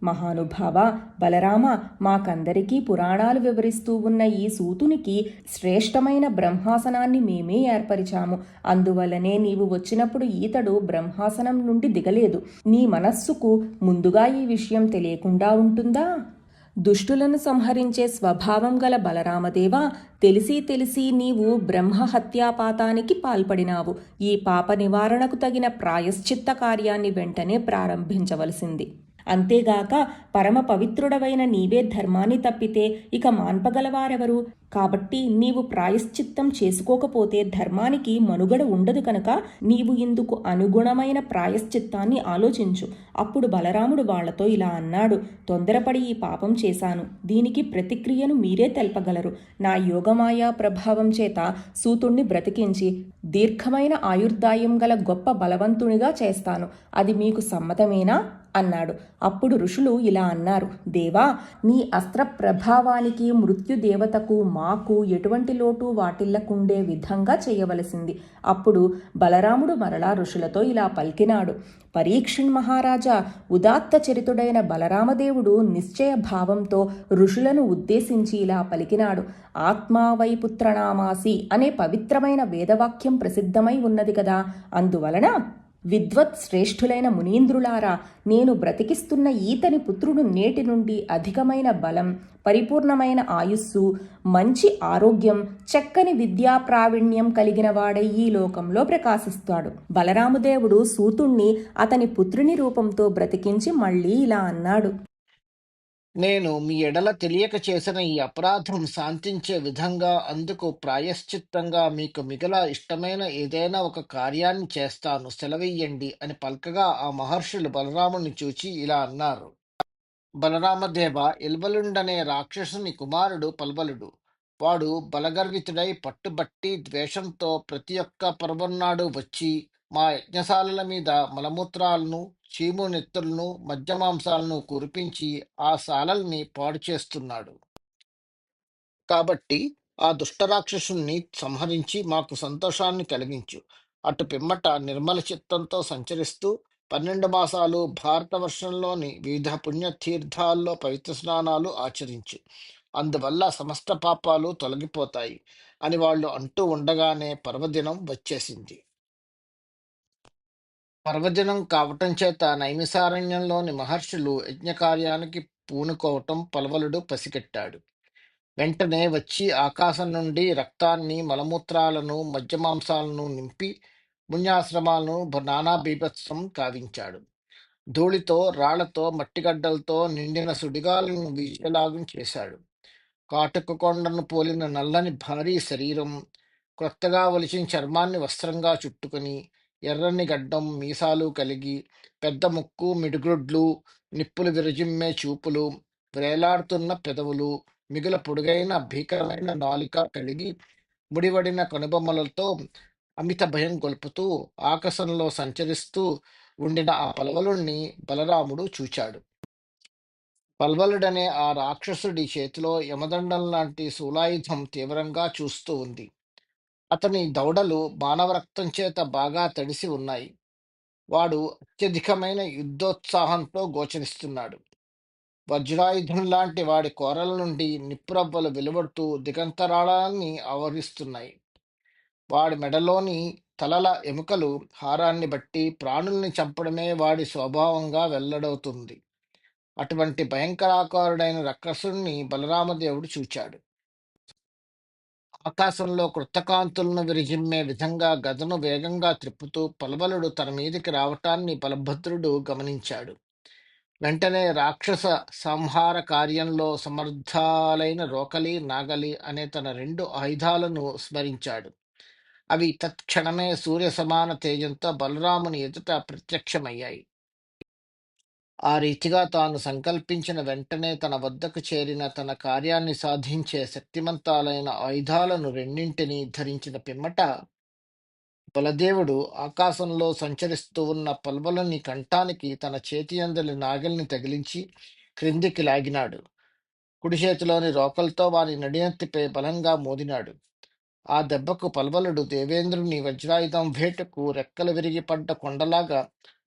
మహానుభావ బలరామ, మాకందరికీ పురాణాలు వివరిస్తూ ఉన్న ఈ సూతునికి శ్రేష్టమైన బ్రహ్మాసనాన్ని మేమే ఏర్పరిచాము. అందువల్లనే నీవు వచ్చినప్పుడు ఈతడు బ్రహ్మాసనం నుండి దిగలేదు. నీ మనస్సుకు ముందుగా ఈ విషయం తెలియకుండా ఉంటుందా? దుష్టులను సంహరించే స్వభావం గల బలరామదేవా, తెలిసి నీవు బ్రహ్మహత్యాపాతానికి పాల్పడినావు. ఈ పాప నివారణకు తగిన ప్రాయశ్చిత్త కార్యాన్ని వెంటనే ప్రారంభించవలసింది. అంతేగాక పరమ పవిత్రుడవైన నీవే ధర్మాన్ని తప్పితే ఇక మాన్పగలవారెవరు? కాబట్టి నీవు ప్రాయశ్చిత్తం చేసుకోకపోతే ధర్మానికి మనుగడ ఉండదు కనుక నీవు ఇందుకు అనుగుణమైన ప్రాయశ్చిత్తాన్ని ఆలోచించు. అప్పుడు బలరాముడు వాళ్లతో ఇలా అన్నాడు: తొందరపడి ఈ పాపం చేశాను. దీనికి ప్రతిక్రియను మీరే తెలపగలరు. నా యోగమాయా ప్రభావం చేత సూతుణ్ణి బ్రతికించి దీర్ఘమైన ఆయుర్దాయం గల గొప్ప బలవంతునిగా చేస్తాను. అది మీకు సమ్మతమేనా అన్నాడు. అప్పుడు ఋషులు ఇలా అన్నారు: దేవా, నీ అస్త్ర ప్రభావానికి మృత్యుదేవతకు మాకు ఎటువంటి లోటు వాటిల్లకుండే విధంగా చేయవలసింది. అప్పుడు బలరాముడు మరలా ఋషులతో ఇలా పలికినాడు: పరీక్షణ్ మహారాజా, ఉదాత్త చరితుడైన బలరామదేవుడు నిశ్చయ భావంతో ఋషులను ఉద్దేశించి ఇలా పలికినాడు: ఆత్మా వై పుత్రనామాసి అనే పవిత్రమైన వేదవాక్యం ప్రసిద్ధమై ఉన్నది కదా. అందువలన విద్వత్ శ్రేష్ఠులైన మునీంద్రులారా, నేను బ్రతికిస్తున్న ఈతని పుత్రుడు నేటి నుండి అధికమైన బలం, పరిపూర్ణమైన ఆయుస్సు, మంచి ఆరోగ్యం, చక్కని విద్యా ప్రావీణ్యం కలిగిన వాడై ఈ లోకంలో ప్రకాశిస్తాడు. బలరామదేవుడు సూతుణ్ణి అతని పుత్రుని రూపంతో బ్రతికించి మళ్ళీ ఇలా అన్నాడు: నేను మీ ఎడల తెలియక చేసిన ఈ అపరాధం శాంతించే విధంగా, అందుకు ప్రాయశ్చిత్తంగా మీకు మిగల ఇష్టమైన ఏదైనా ఒక కార్యాన్ని చేస్తాను, సెలవియ్యండి అని పలకగా ఆ మహర్షులు బలరాముని చూచి ఇలా అన్నారు: బలరామదేవ, ఇల్వలుండనే రాక్షసుని కుమారుడు పల్వలుడు. వాడు బలగర్వితుడై పట్టుబట్టి ద్వేషంతో ప్రతి ఒక్క పర్వన్నాడు వచ్చి మా యజ్ఞశాలల మీద మలమూత్రాలను, చీము నెత్తులను, మద్యమాంసాలను కురిపించి ఆ శాలల్ని పాడు చేస్తున్నాడు. కాబట్టి ఆ దుష్టరాక్షసుని సంహరించి మాకు సంతోషాన్ని కలిగించు. అటు పిమ్మట నిర్మల చిత్తంతో సంచరిస్తూ 12 మాసాలు భారతవర్షంలోని వివిధ పుణ్యతీర్థాల్లో పవిత్ర స్నానాలు ఆచరించు. అందువల్ల సమస్త పాపాలు తొలగిపోతాయి అని వాళ్ళు అంటూ ఉండగానే పర్వదినం వచ్చేసింది. పర్వదినం కావటం చేత నైమిసారణ్యంలోని మహర్షులు యజ్ఞకార్యానికి పూనుకోవటం పల్వలుడు పసిగట్టాడు. వెంటనే వచ్చి ఆకాశం నుండి రక్తాన్ని, మలమూత్రాలను, మద్యమాంసాలను నింపి పుణ్యాశ్రమాలను నానా బీభత్సం కావించాడు. ధూళితో, రాళ్లతో, మట్టిగడ్డలతో నిండిన సుడిగాలను వీచేలాగం చేశాడు. కాటుక కొండను పోలిన నల్లని భారీ శరీరం, క్రొత్తగా ఒలిచిన చర్మాన్ని వస్త్రంగా చుట్టుకుని, ఎర్రని గడ్డం, మీసాలు కలిగి, పెద్ద ముక్కు, మిడుగుడ్లు, నిప్పులు విరజిమ్మే చూపులు, వ్రేలాడుతున్న పెదవులు, మిగుల పొడుగైన భీకరమైన నాలిక కలిగి, ముడివడిన కనుబొమ్మలతో అమిత భయం గొల్పుతూ ఆకాశంలో సంచరిస్తూ ఉండిన ఆ పల్వలుణ్ణి బలరాముడు చూచాడు. పల్వలుడనే ఆ రాక్షసుడి చేతిలో యమదండం లాంటి శూలాయుధం తీవ్రంగా చూస్తూ ఉంది. అతని దవడలు మానవరక్తం చేత బాగా తడిసి ఉన్నాయి. వాడు అత్యధికమైన యుద్ధోత్సాహంతో గోచరిస్తున్నాడు. వజ్రాయుధం లాంటి వాడి కోరల నుండి నిప్పురవ్వలు వెలువడుతూ దిగంతరాళాన్ని ఆవరిస్తున్నాయి. వాడి మెడలోని తలల ఎముకలు హారాన్ని బట్టి ప్రాణుల్ని చంపడమే వాడి స్వభావంగా వెల్లడవుతుంది. అటువంటి భయంకరాకారుడైన రక్కసుని బలరామదేవుడు చూచాడు. ఆకాశంలో కృతకాంతులను విరిజిమ్మే విధంగా గదను వేగంగా త్రిప్పుతూ పల్వలుడు తన మీదికి రావటాన్ని బలభద్రుడు గమనించాడు. వెంటనే రాక్షస సంహార కార్యంలో సమర్థాలైన రోకలి, నాగలి అనే తన 2 ఆయుధాలను స్మరించాడు. అవి తత్క్షణమే సూర్య సమాన తేజంతో బలరాముని ఎదుట ప్రత్యక్షమయ్యాయి. ఆ రీతిగా తాను సంకల్పించిన వెంటనే తన వద్దకు చేరిన, తన కార్యాన్ని సాధించే శక్తిమంతాలైన ఆయుధాలను 2 ధరించిన పిమ్మట బలదేవుడు ఆకాశంలో సంచరిస్తూ ఉన్న పల్వలుని కంఠానికి తన చేతి అందలి నాగల్ని తగిలించి క్రిందికి లాగినాడు. కుడి చేతిలోని రోకలతో వాని నడినెత్తిపై బలంగా మోదినాడు. ఆ దెబ్బకు పల్వలుడు దేవేంద్రుని వజ్రాయుధం వేటుకు రెక్కలు విరిగి పడ్డ కొండలాగా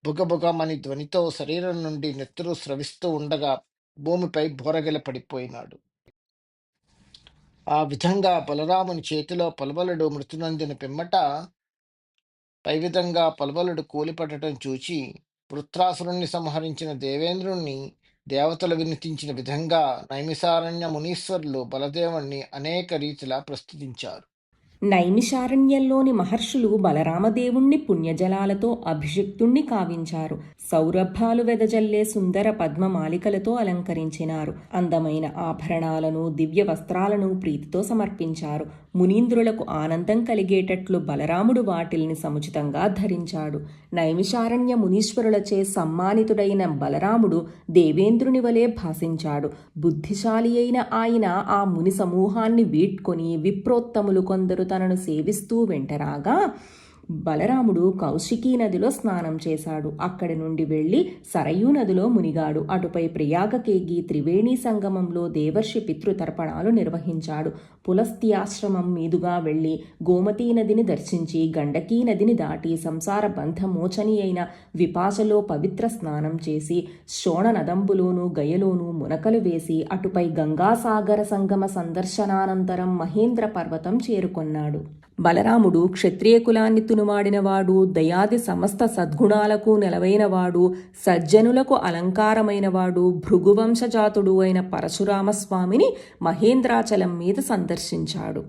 బుగబుగమని ధ్వనితో శరీరం నుండి నెత్తురు స్రవిస్తూ ఉండగా భూమిపై బోరగిల పడిపోయినాడు. ఆ విధంగా బలరాముని చేతిలో పల్వలుడు మృతునందిన పిమ్మట పై విధంగా పల్వలుడు కూలిపడటం చూచి వృత్రాసురుణ్ణి సంహరించిన దేవేంద్రుణ్ణి దేవతలు వినిపించిన విధంగా నైమిసారణ్య మునీశ్వరులు బలదేవుణ్ణి అనేక రీతిలా ప్రస్తుతించారు. నైమిషారణ్యంలోని మహర్షులు బలరామదేవుణ్ణి పుణ్యజలాలతో అభిషిక్తుణ్ణి కావించారు. సౌరభ్యాలు వెదజల్లే సుందర పద్మమాలికలతో అలంకరించినారు. అందమైన ఆభరణాలను, దివ్య వస్త్రాలను ప్రీతితో సమర్పించారు. మునీంద్రులకు ఆనందం కలిగేటట్లు బలరాముడు వాటిల్ని సముచితంగా ధరించాడు. నైమిషారణ్య మునీశ్వరులచే సమ్మానితుడైన బలరాముడు దేవేంద్రుని వలె భాసించాడు. బుద్ధిశాలి అయిన ఆయన ఆ ముని సమూహాన్ని వీడ్కొని విప్రోత్తములు కొందరు తనను సేవిస్తూ వెంటరాగా బలరాముడు కౌశికీ నదిలో స్నానం చేశాడు. అక్కడి నుండి వెళ్లి సరయూ నదిలో మునిగాడు. అటుపై ప్రయాగకేగి త్రివేణీ సంగమంలో దేవర్షి పితృతర్పణాలు నిర్వహించాడు. పులస్త్యాశ్రమం మీదుగా వెళ్లి గోమతీ నదిని దర్శించి గండకీ నదిని దాటి సంసార బంధమోచని అయిన విపాసలో పవిత్ర స్నానం చేసి శోణ నదంబులోనూ గయలోనూ మునకలు వేసి అటుపై గంగాసాగర సంగమ సందర్శనానంతరం మహేంద్ర పర్వతం చేరుకొన్నాడు. బలరాముడు క్షత్రియ కులాన్ని తునుమాడినవాడు, దయాది సమస్త సద్గుణాలకు నెలవైనవాడు, సజ్జనులకు అలంకారమైనవాడు, భృగువంశజాతుడు అయిన పరశురామస్వామిని మహేంద్రాచలం మీద సందర్శించాడు.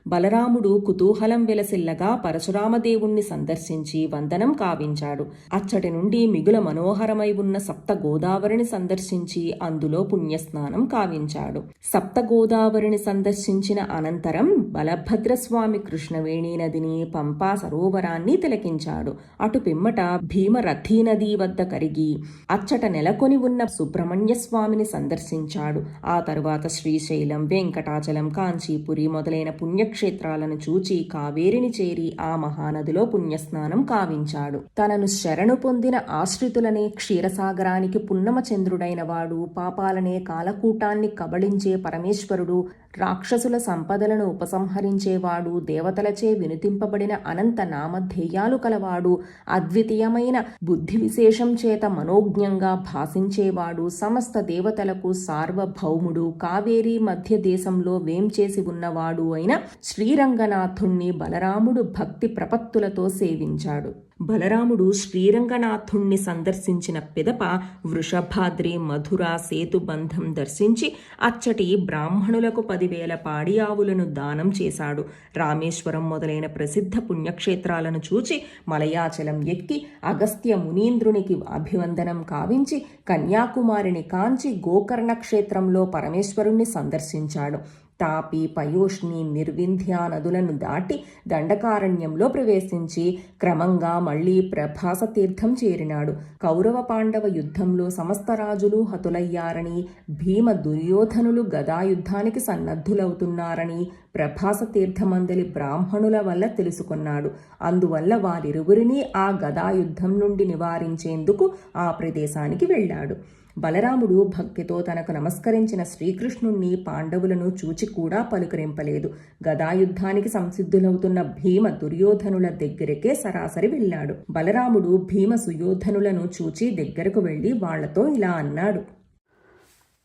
బలరాముడు కుతూహలం వెలసిల్లగా పరశురామదేవుణ్ణి సందర్శించి వందనం కావించాడు. అచ్చటి నుండి మిగుల మనోహరమై ఉన్న సప్త గోదావరిని సందర్శించి అందులో పుణ్యస్నానం కావించాడు. సప్త గోదావరిని సందర్శించిన అనంతరం బలభద్రస్వామి కృష్ణవేణీ నదిని, పంపా సరోవరాన్ని తిలకించాడు. అటు పిమ్మట భీమరథీ నదీ వద్ద కరిగి అచ్చట నెలకొని ఉన్న సుబ్రహ్మణ్య స్వామిని సందర్శించాడు. ఆ తరువాత శ్రీశైలం, వెంకటాచలం, కాంచీపురి మొదలైన పుణ్యక్షేత్రాలను చూచి కావేరిని చేరి ఆ మహానదిలో పుణ్యస్నానం కావించాడు. తనను శరణు పొందిన ఆశ్రితులనే క్షీరసాగరానికి పున్నమచంద్రుడైన వాడు, పాపాలనే కాలకూటాన్ని కబళించే పరమేశ్వరుడు, రాక్షసుల సంపదలను ఉపసంహరించేవాడు, దేవతలచే వినుతింపబడిన అనంత నామధేయాలు కలవాడు, అద్వితీయమైన బుద్ధి విశేషం చేత మనోజ్ఞంగా భాసించేవాడు, సమస్త దేవతలకు సార్వభౌముడు, కావేరీ మధ్య దేశంలో వేంచేసి ఉన్నవాడు అయిన శ్రీరంగనాథుణ్ణి బలరాముడు భక్తి ప్రపత్తులతో సేవించాడు. బలరాముడు శ్రీరంగనాథుణ్ణి సందర్శించిన పిదప వృషభాద్రి, మధుర, సేతుబంధం దర్శించి అచ్చటి బ్రాహ్మణులకు 10,000 పాడి ఆవులను దానం చేశాడు. రామేశ్వరం మొదలైన ప్రసిద్ధ పుణ్యక్షేత్రాలను చూచి మలయాచలం ఎక్కి అగస్త్య మునీంద్రునికి అభివందనం కావించి కన్యాకుమారిని కాంచి గోకర్ణ క్షేత్రంలో పరమేశ్వరుణ్ణి సందర్శించాడు. తాపి, పయోష్ణి, నిర్వింధ్య నదులను దాటి దండకారణ్యంలో ప్రవేశించి క్రమంగా మళ్లీ ప్రభాస తీర్థం చేరినాడు. కౌరవ పాండవ యుద్ధంలో సమస్త రాజులు హతులయ్యారని, భీమ దుర్యోధనులు గదాయుద్ధానికి సన్నద్ధులవుతున్నారని ప్రభాస తీర్థమందలి బ్రాహ్మణుల వల్ల తెలుసుకున్నాడు. అందువల్ల వారిరువురిని ఆ గదాయుద్ధం నుండి నివారించేందుకు ఆ ప్రదేశానికి వెళ్ళాడు. బలరాముడు భక్తితో తనకు నమస్కరించిన శ్రీకృష్ణుణ్ణి, పాండవులను చూచి కూడా పలుకరింపలేదు. గదాయుద్ధానికి సంసిద్ధులవుతున్న భీమ దుర్యోధనుల దగ్గరికే సరాసరి వెళ్ళాడు. బలరాముడు భీమ సుయోధనులను చూచి దగ్గరకు వెళ్ళి వాళ్లతో ఇలా అన్నాడు: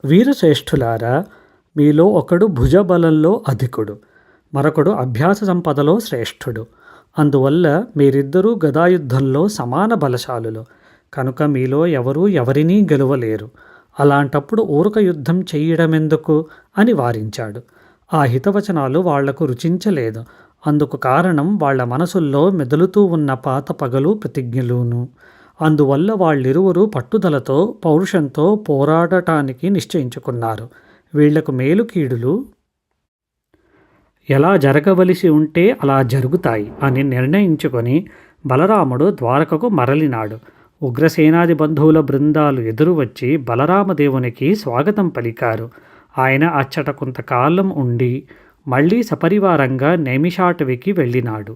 వీరశ్రేష్ఠులారా, మీలో ఒకడు భుజబలంలో అధికుడు, మరొకడు అభ్యాస సంపదలో శ్రేష్ఠుడు. అందువల్ల మీరిద్దరూ గదాయుద్ధంలో సమాన బలశాలులు. కనుక మీలో ఎవరూ ఎవరినీ గెలవలేరు. అలాంటప్పుడు ఊరక యుద్ధం చెయ్యడమెందుకు అని వారించాడు. ఆ హితవచనాలు వాళ్లకు రుచించలేదు. అందుకు కారణం వాళ్ల మనసుల్లో మెదులుతూ ఉన్న పాత పగలు ప్రతిజ్ఞలును. అందువల్ల వాళ్ళిరువురు పట్టుదలతో, పౌరుషంతో పోరాడటానికి నిశ్చయించుకున్నారు. వీళ్లకు మేలు కీడులు ఎలా జరగవలసి ఉంటే అలా జరుగుతాయి అని నిర్ణయించుకొని బలరాముడు ద్వారకకు మరలినాడు. ఉగ్రసేనాది బంధువుల బృందాలు ఎదురు వచ్చి బలరామదేవునికి స్వాగతం పలికారు. ఆయన అచ్చట కొంతకాలం ఉండి మళ్లీ సపరివారంగా నైమిషాటవికి వెళ్ళినాడు.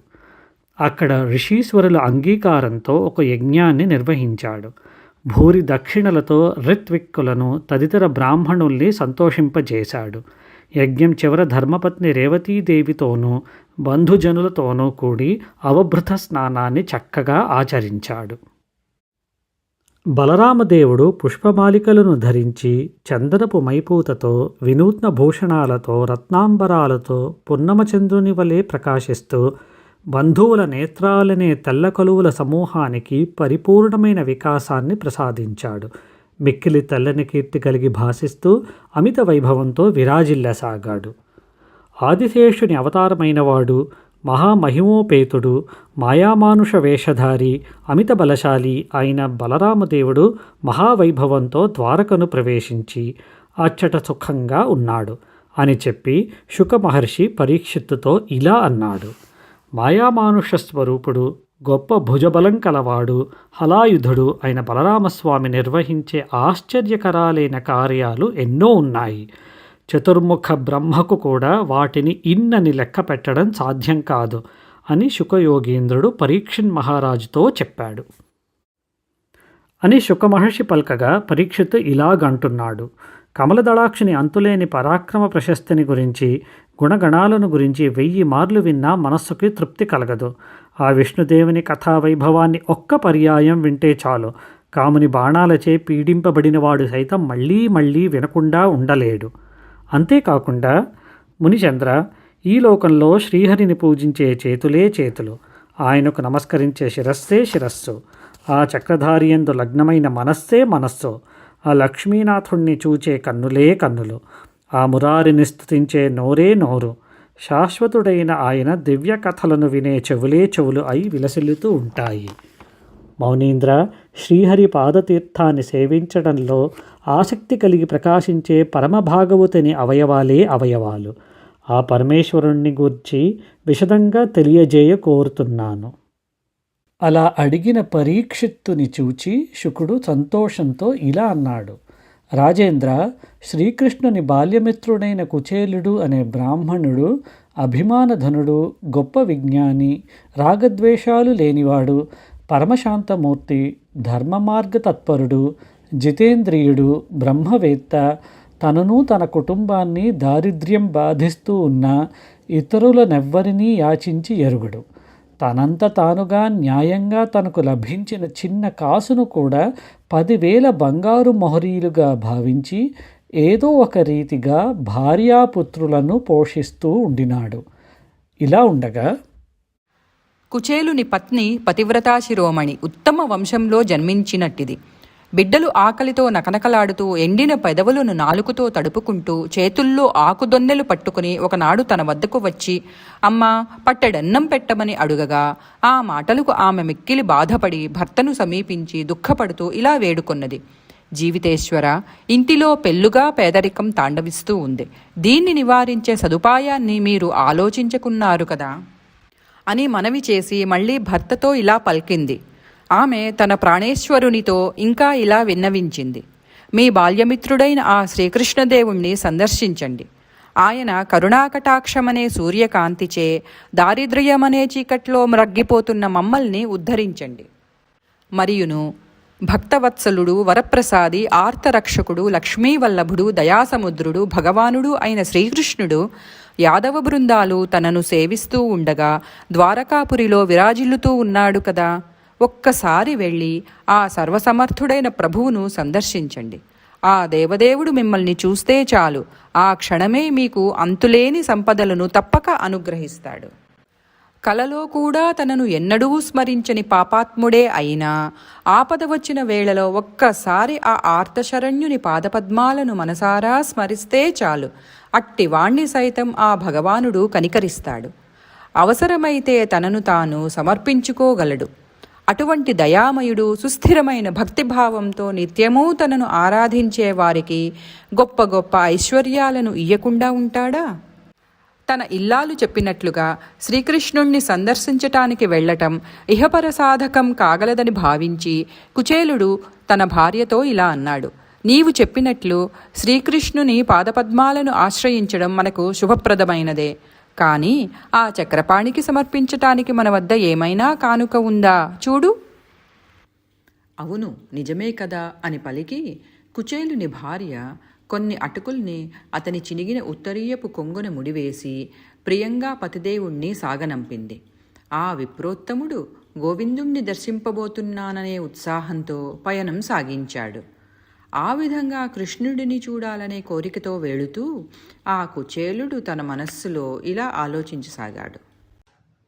అక్కడ ఋషీశ్వరుల అంగీకారంతో ఒక యజ్ఞాన్ని నిర్వహించాడు. భూరి దక్షిణలతో ఋత్విక్కులను తదితర బ్రాహ్మణుల్ని సంతోషింపజేశాడు. యజ్ఞం చివర ధర్మపత్ని రేవతీదేవితోనూ బంధుజనులతోనూ కూడి అవభృత స్నానాన్ని చక్కగా ఆచరించాడు. బలరామదేవుడు పుష్పమాలికలను ధరించి చందనపు మైపూతతో, వినూత్న భూషణాలతో, రత్నాంబరాలతో పున్నమచంద్రుని వలె ప్రకాశిస్తూ బంధువుల నేత్రాలనే తెల్ల కలువుల సమూహానికి పరిపూర్ణమైన వికాసాన్ని ప్రసాదించాడు. మిక్కిలి తెల్లని కీర్తి కలిగి భాసిస్తూ అమిత వైభవంతో విరాజిల్లసాగాడు. ఆదిశేషుని అవతారమైనవాడు, మహామహిమోపేతుడు, మాయామానుష వేషధారి, అమిత బలశాలి అయిన బలరామదేవుడు మహావైభవంతో ద్వారకను ప్రవేశించి అచ్చట సుఖంగా ఉన్నాడు అని చెప్పి శుక మహర్షి పరీక్షిత్తుతో ఇలా అన్నాడు: మాయామానుష స్వరూపుడు, గొప్ప భుజబలం కలవాడు, హలాయుధుడు అయిన బలరామస్వామి నిర్వహించే ఆశ్చర్యకరాలైన కార్యాలు ఎన్నో ఉన్నాయి. చతుర్ముఖ బ్రహ్మకు కూడా వాటిని ఇన్నని లెక్క పెట్టడం సాధ్యం కాదు అని శుకయోగీంద్రుడు పరీక్షిన్ మహారాజుతో చెప్పాడు. అని శుకమహర్షి పల్కగా పరీక్షిత్ ఇలాగంటున్నాడు. కమలదళాక్షిని అంతులేని పరాక్రమ ప్రశస్తిని గురించి, గుణగణాలను గురించి 1000 మార్లు విన్నా మనస్సుకి తృప్తి కలగదు. ఆ విష్ణుదేవుని కథా వైభవాన్ని ఒక్క పర్యాయం వింటే చాలు. కాముని బాణాలచే పీడింపబడినవాడు సైతం మళ్ళీ మళ్ళీ వినకుండా ఉండలేడు. అంతేకాకుండా మునిచంద్ర, ఈ లోకంలో శ్రీహరిని పూజించే చేతులే చేతులు, ఆయనకు నమస్కరించే శిరస్సే శిరస్సు, ఆ చక్రధారియందు లగ్నమైన మనస్సే మనస్సు, ఆ లక్ష్మీనాథుణ్ణి చూచే కన్నులే కన్నులు, ఆ మురారిని స్తుతించే నోరే నోరు, శాశ్వతుడైన ఆయన దివ్య కథలను వినే చెవులే చెవులు అయి విలసిల్లుతూ ఉంటాయి. మౌనీంద్ర, శ్రీహరి పాదతీర్థాన్ని సేవించడంలో ఆసక్తి కలిగి ప్రకాశించే పరమభాగవతుని అవయవాలే అవయవాలు. ఆ పరమేశ్వరుణ్ణి గూర్చి విశదంగా తెలియజేయ కోరుతున్నాను. అలా అడిగిన పరీక్షిత్తుని చూచి శుకుడు సంతోషంతో ఇలా అన్నాడు. రాజేంద్ర, శ్రీకృష్ణుని బాల్యమిత్రుడైన కుచేలుడు అనే బ్రాహ్మణుడు అభిమానధనుడు, గొప్ప విజ్ఞాని, రాగద్వేషాలు లేనివాడు, పరమశాంతమూర్తి, ధర్మమార్గతత్పరుడు, జితేంద్రియుడు, బ్రహ్మవేత్త, తనను తన కుటుంబాన్ని దారిద్ర్యం బాధిస్తూ ఉన్న ఇతరులనెవ్వరినీ యాచించి ఎరుగడు. తనంత తానుగా న్యాయంగా తనకు లభించిన చిన్న కాసును కూడా 10,000 బంగారు మొహరీలుగా భావించి ఏదో ఒక రీతిగా భార్యాపుత్రులను పోషిస్తూ ఉండినాడు. ఇలా ఉండగా కుచేలుని పత్ని పతివ్రతా శిరోమణి ఉత్తమ వంశంలో జన్మించినట్టిది. బిడ్డలు ఆకలితో నకనకలాడుతూ ఎండిన పెదవులను నాలుకతో తడుపుకుంటూ చేతుల్లో ఆకుదొన్నెలు పట్టుకుని ఒకనాడు తన వద్దకు వచ్చి అమ్మా పట్టెడన్నం పెట్టమని అడుగగా ఆ మాటలకు ఆమె మిక్కిలి బాధపడి భర్తను సమీపించి దుఃఖపడుతూ ఇలా వేడుకొన్నది. జీవితేశ్వర, ఇంటిలో పెళ్ళుగా పేదరికం తాండవిస్తూ ఉంది. దీన్ని నివారించే సదుపాయాన్ని మీరు ఆలోచించుకున్నారు కదా అని మనవి చేసి మళ్ళీ భర్తతో ఇలా పలికింది. ఆమె తన ప్రాణేశ్వరునితో ఇంకా ఇలా విన్నవించింది. మీ బాల్యమిత్రుడైన ఆ శ్రీకృష్ణదేవుణ్ణి సందర్శించండి. ఆయన కరుణాకటాక్షమనే సూర్యకాంతిచే దారిద్ర్యమనే చీకట్లో మ్రగ్గిపోతున్న మమ్మల్ని ఉద్ధరించండి. మరియును భక్తవత్సలుడు, వరప్రసాది, ఆర్తరక్షకుడు, లక్ష్మీవల్లభుడు, దయాసముద్రుడు, భగవానుడు అయిన శ్రీకృష్ణుడు యాదవ బృందాలు తనను సేవిస్తూ ఉండగా ద్వారకాపురిలో విరాజిల్లుతూ ఉన్నాడు కదా. ఒక్కసారి వెళ్ళి ఆ సర్వసమర్థుడైన ప్రభువును సందర్శించండి. ఆ దేవదేవుడు మిమ్మల్ని చూస్తే చాలు, ఆ క్షణమే మీకు అంతులేని సంపదలను తప్పక అనుగ్రహిస్తాడు. కలలో కూడా తనను ఎన్నడూ స్మరించని పాపాత్ముడే అయినా ఆపద వచ్చిన వేళలో ఒక్కసారి ఆ ఆర్తశరణ్యుని పాదపద్మాలను మనసారా స్మరిస్తే చాలు, అట్టివాణ్ణి సైతం ఆ భగవానుడు కనికరిస్తాడు. అవసరమైతే తనను తాను సమర్పించుకోగలడు. అటువంటి దయామయుడు సుస్థిరమైన భక్తిభావంతో నిత్యమూ తనను ఆరాధించే వారికి గొప్ప గొప్ప ఐశ్వర్యాలను ఇయ్యకుండా ఉంటాడా? తన ఇల్లాలు చెప్పినట్లుగా శ్రీకృష్ణుణ్ణి సందర్శించటానికి వెళ్లటం ఇహపర సాధకం కాగలదని భావించి కుచేలుడు తన భార్యతో ఇలా అన్నాడు. నీవు చెప్పినట్లు శ్రీకృష్ణుని పాదపద్మాలను ఆశ్రయించడం మనకు శుభప్రదమైనదే. కానీ ఆ చక్రపాణికి సమర్పించటానికి మన వద్ద ఏమైనా కానుక ఉందా చూడు. అవును, నిజమే కదా అని పలికి కుచేలుని భార్య కొన్ని అటుకుల్ని అతని చినిగిన ఉత్తరీయపు కొంగున ముడివేసి ప్రియంగా పతిదేవుణ్ణి సాగనంపింది. ఆ విప్రోత్తముడు గోవిందుణ్ణి దర్శింపబోతున్నాననే ఉత్సాహంతో పయనం సాగించాడు. ఆ విధంగా కృష్ణుడిని చూడాలనే కోరికతో వెళుతూ ఆ కుచేలుడు తన మనస్సులో ఇలా ఆలోచించసాగాడు.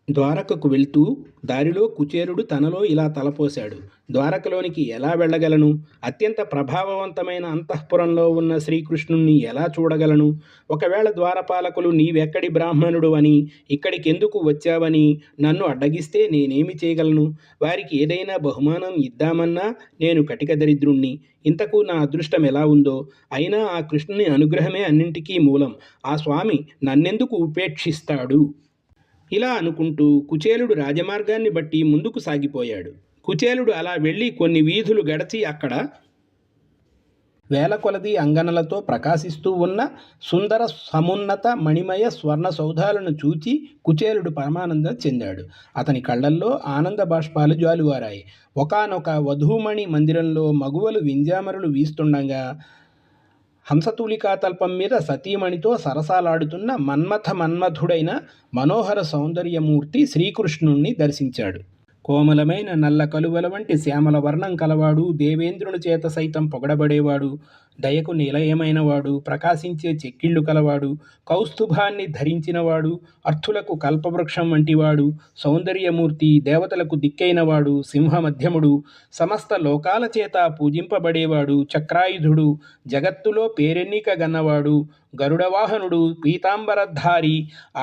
ద్వారకకు వెళ్తూ దారిలో కుచేలుడు తనలో ఇలా తలపోశాడు. ద్వారకలోనికి ఎలా వెళ్ళగలను? అత్యంత ప్రభావవంతమైన అంతఃపురంలో ఉన్న శ్రీకృష్ణుణ్ణి ఎలా చూడగలను? ఒకవేళ ద్వారపాలకులు నీవెక్కడి బ్రాహ్మణుడు అని, ఇక్కడికెందుకు వచ్చావని నన్ను అడ్డగిస్తే నేనేమి చేయగలను? వారికి ఏదైనా బహుమానం ఇద్దామన్నా నేను కటిక దరిద్రుణ్ణి. ఇంతకు నా అదృష్టం ఎలా ఉందో! అయినా ఆ కృష్ణుని అనుగ్రహమే అన్నింటికీ మూలం. ఆ స్వామి నన్నెందుకు ఉపేక్షిస్తాడు? ఇలా అనుకుంటూ కుచేలుడు రాజమార్గాన్ని బట్టి ముందుకు సాగిపోయాడు. కుచేలుడు అలా వెళ్ళి కొన్ని వీధులు గడిచి అక్కడ వేల కొలది అంగనలతో ప్రకాశిస్తూ ఉన్న సుందర సమున్నత మణిమయ స్వర్ణ సౌధాలను చూచి కుచేలుడు పరమానందం చెందాడు. అతని కళ్ళల్లో ఆనంద బాష్పాలు జాలువారాయి. ఒకానొక వధూమణి మందిరంలో మగువలు వింజామరులు వీస్తుండగా హంసతూలికా తల్పం మీద సతీమణితో సరసాలాడుతున్న మన్మథుడైన మనోహర సౌందర్యమూర్తి శ్రీకృష్ణుణ్ణి దర్శించాడు. కోమలమైన నల్ల కలువల వంటి శ్యామల వర్ణం కలవాడు, దేవేంద్రుని చేత సైతం పొగడబడేవాడు, దయకు నిలయమైనవాడు, ప్రకాశించే చెక్కిళ్ళు కలవాడు, కౌస్తుభాన్ని ధరించినవాడు, అర్థులకు కల్పవృక్షం వంటివాడు, సౌందర్యమూర్తి, దేవతలకు దిక్కైనవాడు, సింహమధ్యముడు, సమస్త లోకాల చేత పూజింపబడేవాడు, చక్రాయుధుడు, జగత్తులో పేరెన్నిక గన్నవాడు, గరుడవాహనుడు, పీతాంబరధారి,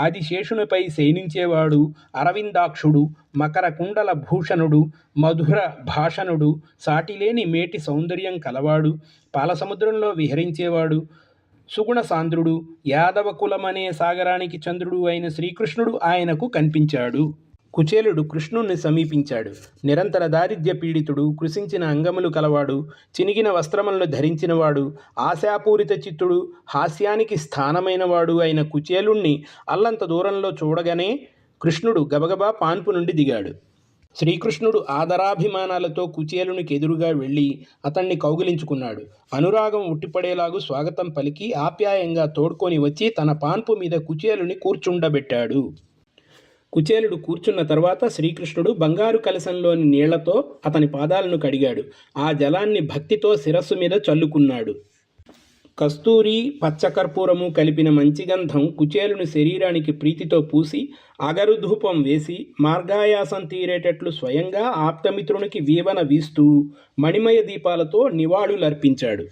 ఆదిశేషునిపై శయనించేవాడు, అరవిందాక్షుడు, మకర కుండల భూషణుడు, మధుర భాషణుడు, సాటిలేని మేటి సౌందర్యం కలవాడు, పాలసముద్రంలో విహరించేవాడు, సుగుణ సాంద్రుడు, యాదవ కులమనే సాగరానికి చంద్రుడు అయిన శ్రీకృష్ణుడు ఆయనకు కనిపించాడు. కుచేలుడు కృష్ణుణ్ణి సమీపించాడు. నిరంతర దారిద్ర్య పీడితుడు, కృశించిన అంగములు కలవాడు, చినిగిన వస్త్రములను ధరించినవాడు, ఆశాపూరిత చిత్తుడు, హాస్యానికి స్థానమైనవాడు అయిన కుచేలుణ్ణి అల్లంత దూరంలో చూడగానే కృష్ణుడు గబగబా పాన్పు నుండి దిగాడు. శ్రీకృష్ణుడు ఆదరాభిమానాలతో కుచేలునికి ఎదురుగా వెళ్ళి అతన్ని కౌగిలించుకున్నాడు. అనురాగం ఉట్టిపడేలాగు స్వాగతం పలికి ఆప్యాయంగా తోడ్కొని వచ్చి తన పాన్పు మీద కుచేలుని కూర్చుండబెట్టాడు. కుచేలుడు కూర్చున్న తర్వాత శ్రీకృష్ణుడు బంగారు కలశంలోని నీళ్లతో అతని పాదాలను కడిగాడు. ఆ జలాన్ని భక్తితో శిరస్సు మీద చల్లుకున్నాడు. కస్తూరి, పచ్చకర్పూరము కలిపిన మంచి గంధం కుచేలుని శరీరానికి ప్రీతితో పూసి అగరు ధూపం వేసి మార్గాయాసం తీరేటట్లు స్వయంగా ఆప్తమిత్రునికి వీవన వీస్తూ మణిమయ దీపాలతో నివాళులర్పించాడు.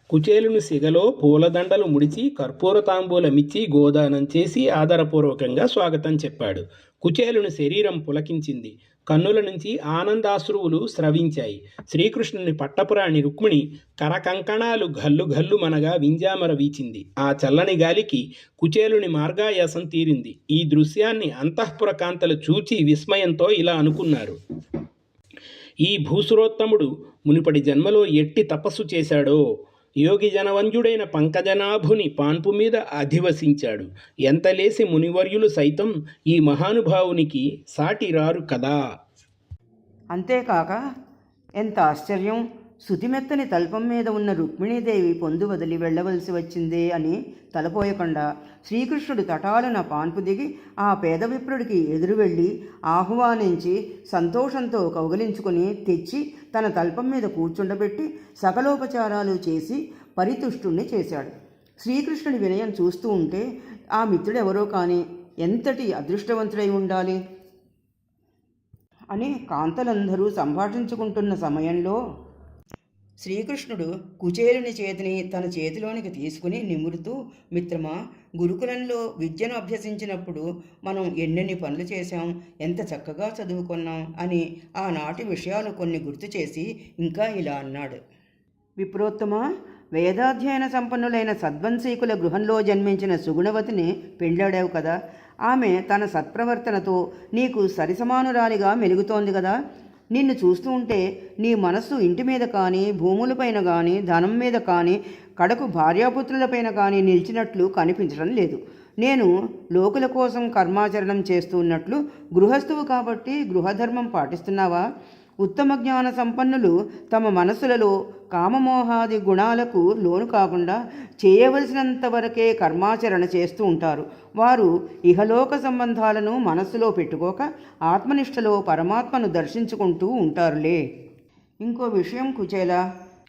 కుచేలుని సిగలో పూలదండలు ముడిచి కర్పూర తాంబూలమిచ్చి గోదానం చేసి ఆదరపూర్వకంగా స్వాగతం చెప్పాడు. కుచేలుని శరీరం పులకించింది. కన్నుల నుంచి ఆనందాశ్రువులు స్రవించాయి. శ్రీకృష్ణుని పట్టపురాణి రుక్మిణి కరకంకణాలు గల్లు గల్లు మనగా వింజామర వీచింది. ఆ చల్లని గాలికి కుచేలుని మార్గాయాసం తీరింది. ఈ దృశ్యాన్ని అంతఃపుర కాంతలు చూచి విస్మయంతో ఇలా అనుకున్నారు: ఈ భూసురోత్తముడు మునిపటి జన్మలో ఎట్టి తపస్సు చేశాడో! యోగి జనవంజుడైన పంకజనాభుని పాన్పు మీద అధివసించాడు. ఎంతలేసి మునివర్యులు సైతం ఈ మహానుభావునికి సాటి రారు కదా. అంతేకాక ఎంత ఆశ్చర్యం! శుతిమెత్తని తల్పం మీద ఉన్న రుక్మిణీదేవి పొందు వదిలి వెళ్ళవలసి వచ్చిందే అని తలపోయకుండా శ్రీకృష్ణుడు తటాలున పాన్పు దిగి ఆ పేద విప్రుడికి ఎదురు వెళ్ళి ఆహ్వానించి సంతోషంతో కౌగిలించుకుని తెచ్చి తన తల్పం మీద కూర్చుండబెట్టి సకలోపచారాలు చేసి పరితుష్టుణ్ణి చేశాడు. శ్రీకృష్ణుడి వినయం చూస్తూ ఉంటే ఆ మిత్రుడెవరో కానీ ఎంతటి అదృష్టవంతుడై ఉండాలి అని కాంతలందరూ సంభాషించుకుంటున్న సమయంలో శ్రీకృష్ణుడు కుచేలుని చేతిని తన చేతిలోనికి తీసుకుని నిమురుతూ, మిత్రమా, గురుకులంలో విద్యను అభ్యసించినప్పుడు మనం ఎన్నెన్ని పనులు చేశాం, ఎంత చక్కగా చదువుకున్నాం అని ఆనాటి విషయాలు కొన్ని గుర్తు చేసి ఇంకా ఇలా అన్నాడు: విప్రోత్తమ, వేదాధ్యయన సంపన్నులైన సద్వంశీకుల గృహంలో జన్మించిన సుగుణవతిని పెండ్లాడావు కదా. ఆమె తన సత్ప్రవర్తనతో నీకు సరిసమానురాలిగా మెలుగుతోంది కదా. నిన్ను చూస్తూ ఉంటే నీ మనస్సు ఇంటి మీద కానీ, భూములపైన కానీ, ధనం మీద కానీ, కడకు భార్యాపుత్రులపైన కానీ నిలిచినట్లు కనిపించడం లేదు. నేను లోకుల కోసం కర్మాచరణం చేస్తూ ఉన్నట్లు గృహస్థువు కాబట్టి గృహధర్మం పాటిస్తున్నావా? ఉత్తమ జ్ఞాన సంపన్నులు తమ మనస్సులలో కామమోహాది గుణాలకు లోను కాకుండా చేయవలసినంత వరకే కర్మాచరణ చేస్తూ ఉంటారు. వారు ఇహలోక సంబంధాలను మనస్సులో పెట్టుకోక ఆత్మనిష్టలో పరమాత్మను దర్శించుకుంటూ ఉంటారులే. ఇంకో విషయం కుచేలా,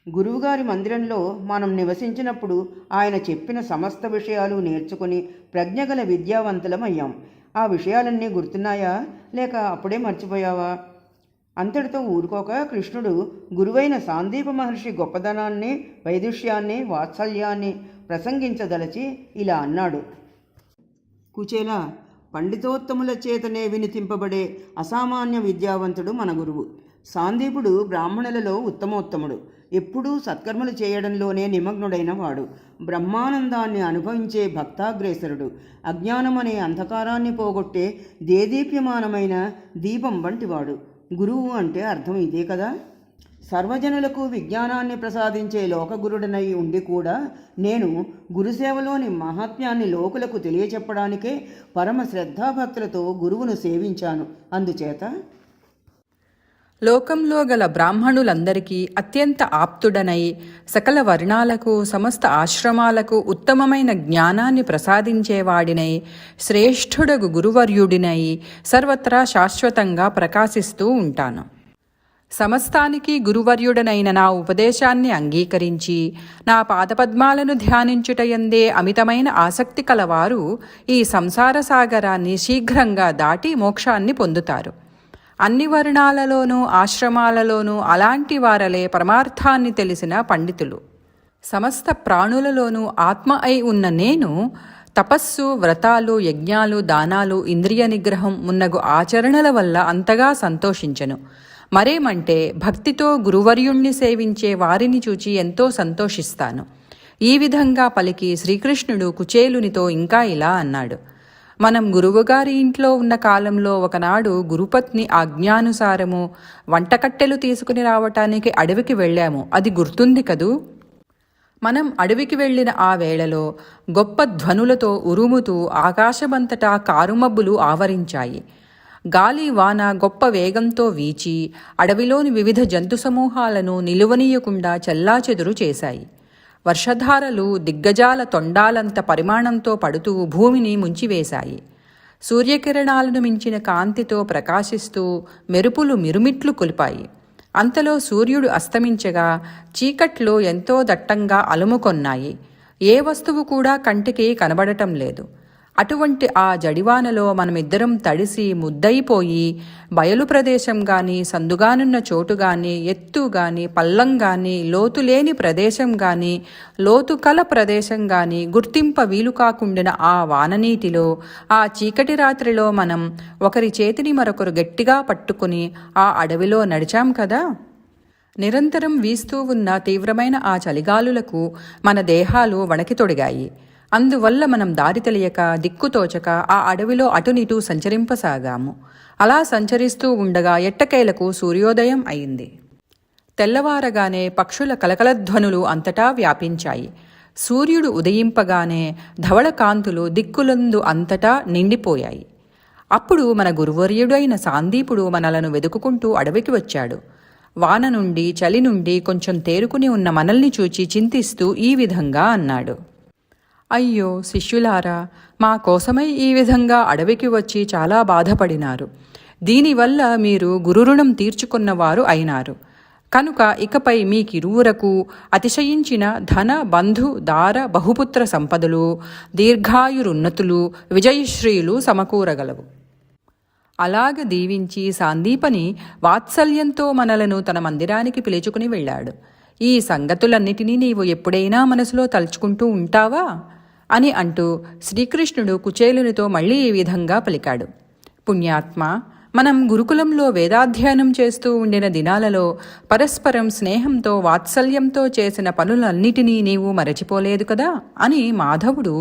గురువుగారి మందిరంలో మనం నివసించినప్పుడు ఆయన చెప్పిన సమస్త విషయాలు నేర్చుకుని ప్రజ్ఞగల విద్యావంతులమయ్యాం. ఆ విషయాలన్నీ గుర్తున్నాయా, లేక అప్పుడే మర్చిపోయావా? అంతటితో ఊరుకోక కృష్ణుడు గురువైన సాందీప మహర్షి గొప్పదనాన్ని, వైదుష్యాన్ని, వాత్సల్యాన్ని ప్రసంగించదలచి ఇలా అన్నాడు: కుచేలా, పండితోత్తముల చేతనే వినితింపబడే అసామాన్య విద్యావంతుడు మన గురువు. సాందీపుడు బ్రాహ్మణులలో ఉత్తమోత్తముడు. ఎప్పుడూ సత్కర్మలు చేయడంలోనే నిమగ్నుడైన వాడు. బ్రహ్మానందాన్ని అనుభవించే భక్తాగ్రేసరుడు. అజ్ఞానమనే అంధకారాన్ని పోగొట్టే దేదీప్యమానమైన దీపం వంటివాడు. గురువు అంటే అర్థం ఇదే కదా. సర్వజనులకు విజ్ఞానాన్ని ప్రసాదించే లోకగురుడనై ఉండి కూడా నేను గురుసేవలోని మహాత్మ్యాన్ని లోకులకు తెలియచెప్పడానికే పరమ శ్రద్ధాభక్తులతో గురువును సేవించాను. అందుచేత లోకంలో గల బ్రాహ్మణులందరికీ అత్యంత ఆప్తుడనై సకల వర్ణాలకు సమస్త ఆశ్రమాలకు ఉత్తమమైన జ్ఞానాన్ని ప్రసాదించేవాడినై శ్రేష్ఠుడగు గురువర్యుడినై సర్వత్రా శాశ్వతంగా ప్రకాశిస్తూ ఉంటాను. సమస్తానికి గురువర్యుడనైన నా ఉపదేశాన్ని అంగీకరించి నా పాదపద్మాలను ధ్యానించుటయందే అమితమైన ఆసక్తి కలవారు ఈ సంసార సాగరాన్ని శీఘ్రంగా దాటి మోక్షాన్ని పొందుతారు. అన్ని వర్ణాలలోనూ ఆశ్రమాలలోనూ అలాంటి వారలే పరమార్థాన్ని తెలిసిన పండితులు. సమస్త ప్రాణులలోనూ ఆత్మ అయి ఉన్న నేను తపస్సు, వ్రతాలు, యజ్ఞాలు, దానాలు, ఇంద్రియ నిగ్రహం మున్నగు ఆచరణల వల్ల అంతగా సంతోషించను. మరేమంటే భక్తితో గురువర్యుణ్ణి సేవించే వారిని చూచి ఎంతో సంతోషిస్తాను. ఈ విధంగా పలికి శ్రీకృష్ణుడు కుచేలునితో ఇంకా ఇలా అన్నాడు. మనం గురువుగారి ఇంట్లో ఉన్న కాలంలో ఒకనాడు గురుపత్ని ఆజ్ఞానుసారము వంటకట్టెలు తీసుకుని రావటానికి అడవికి వెళ్ళాము. అది గుర్తుంది కదూ? మనం అడవికి వెళ్ళిన ఆ వేళలో గొప్ప ధ్వనులతో ఉరుముతూ ఆకాశమంతటా కారుమబ్బులు ఆవరించాయి. గాలి వాన గొప్ప వేగంతో వీచి అడవిలోని వివిధ జంతు సమూహాలను నిలువనీయకుండా చెల్లాచెదురు చేశాయి. వర్షధారలు దిగ్గజాల తొండాలంత పరిమాణంతో పడుతూ భూమిని ముంచివేశాయి. సూర్యకిరణాలను మించిన కాంతితో ప్రకాశిస్తూ మెరుపులు మిరుమిట్లు కొలిపాయి. అంతలో సూర్యుడు అస్తమించగా చీకట్లో ఎంతో దట్టంగా అలుముకొన్నాయి. ఏ వస్తువు కూడా కంటికి కనబడటం లేదు. అటువంటి ఆ జడివానలో మనమిద్దరం తడిసి ముద్దయిపోయి బయలు ప్రదేశం గాని, సందుగానున్న చోటు గాని, ఎత్తు గాని, పల్లం గాని, లోతులేని ప్రదేశం గాని, లోతు కల ప్రదేశం గాని గుర్తింప వీలు కాకుండిన ఆ వాననీటిలో ఆ చీకటి రాత్రిలో మనం ఒకరి చేతిని మరొకరు గట్టిగా పట్టుకుని ఆ అడవిలో నడిచాం కదా. నిరంతరం వీస్తూ ఉన్న తీవ్రమైన ఆ చలిగాలులకు మన దేహాలు వణకితొడిగాయి. అందువల్ల మనం దారి తెలియక దిక్కుతోచక ఆ అడవిలో అటునిటూ సంచరింపసాగాము. అలా సంచరిస్తూ ఉండగా ఎట్టకేలకు సూర్యోదయం అయింది. తెల్లవారగానే పక్షుల కలకలధ్వనులు అంతటా వ్యాపించాయి. సూర్యుడు ఉదయింపగానే ధవళ కాంతులు దిక్కులందు అంతటా నిండిపోయాయి. అప్పుడు మన గురువర్యుడైన సాందీపుడు మనలను వెతుకుకుంటూ అడవికి వచ్చాడు. వాన నుండి చలి నుండి కొంచెం తేరుకుని ఉన్న మనల్ని చూచి చింతిస్తూ ఈ విధంగా అన్నాడు. అయ్యో శిష్యులారా, మా కోసమై ఈ విధంగా అడవికి వచ్చి చాలా బాధపడినారు. దీనివల్ల మీరు గురురుణం తీర్చుకున్నవారు అయినారు. కనుక ఇకపై మీకిరువురకు అతిశయించిన ధన, బంధు, దార, బహుపుత్ర సంపదలు, దీర్ఘాయురున్నతులు, విజయశ్రీలు సమకూరగలవు. అలాగ దీవించి సాందీపని వాత్సల్యంతో మనలను తన మందిరానికి పిలుచుకుని వెళ్ళాడు. ఈ సంగతులన్నిటినీ నీవు ఎప్పుడైనా మనసులో తలుచుకుంటూ ఉంటావా అని అంటూ శ్రీకృష్ణుడు కుచేలునితో మళ్ళీ ఈ విధంగా పలికాడు. పుణ్యాత్మ, మనం గురుకులంలో వేదాధ్యయనం చేస్తూ ఉండిన దినాలలో పరస్పరం స్నేహంతో వాత్సల్యంతో చేసిన పనులన్నిటినీ నీవు మరచిపోలేదు కదా అని మాధవుడు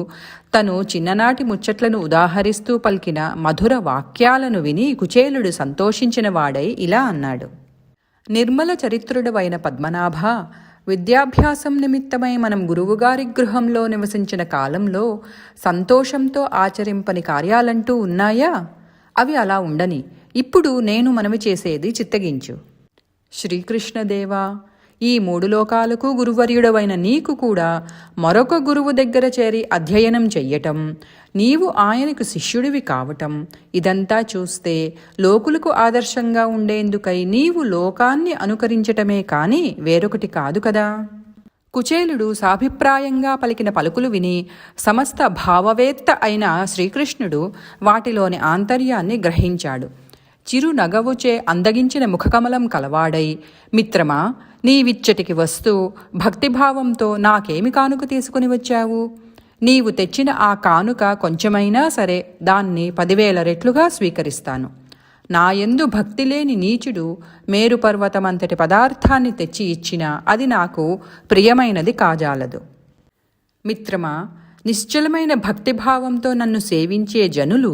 తను చిన్ననాటి ముచ్చట్లను ఉదాహరిస్తూ పలికిన మధుర వాక్యాలను విని కుచేలుడు సంతోషించిన వాడై ఇలా అన్నాడు. నిర్మల చరిత్రుడవైన పద్మనాభ, విద్యాభ్యాసం నిమిత్తమై మనం గురువుగారి గృహంలో నివసించిన కాలంలో సంతోషంతో ఆచరింపని కార్యాలంటూ ఉన్నాయా? అవి అలా ఉండని ఇప్పుడు నేను మనవి చేసేది చిత్తగించు. శ్రీకృష్ణదేవా, ఈ మూడు లోకాలకు గురువర్యుడవైన నీకు కూడా మరొక గురువు దగ్గర చేరి అధ్యయనం చెయ్యటం, నీవు ఆయనకు శిష్యుడివి కావటం, ఇదంతా చూస్తే లోకులకు ఆదర్శంగా ఉండేందుకై నీవు లోకాన్ని అనుకరించటమే కాని వేరొకటి కాదు కదా. కుచేలుడు సాభిప్రాయంగా పలికిన పలుకులు విని సమస్త భావవేత్త అయిన శ్రీకృష్ణుడు వాటిలోని ఆంతర్యాన్ని గ్రహించాడు. చిరు నగవుచే అందగించిన ముఖకమలం కలవాడై, మిత్రమా, నీవిచ్చటికి వస్తూ భక్తిభావంతో నాకేమి కానుక తీసుకుని వచ్చావు? నీవు తెచ్చిన ఆ కానుక కొంచెమైనా సరే దాన్ని 10,000 రెట్లుగా స్వీకరిస్తాను. నాయందు భక్తి లేని నీచుడు మేరు పర్వతమంతటి పదార్థాన్ని తెచ్చి ఇచ్చినా అది నాకు ప్రియమైనది కాజాలదు. మిత్రమా, నిశ్చలమైన భక్తిభావంతో నన్ను సేవించే జనులు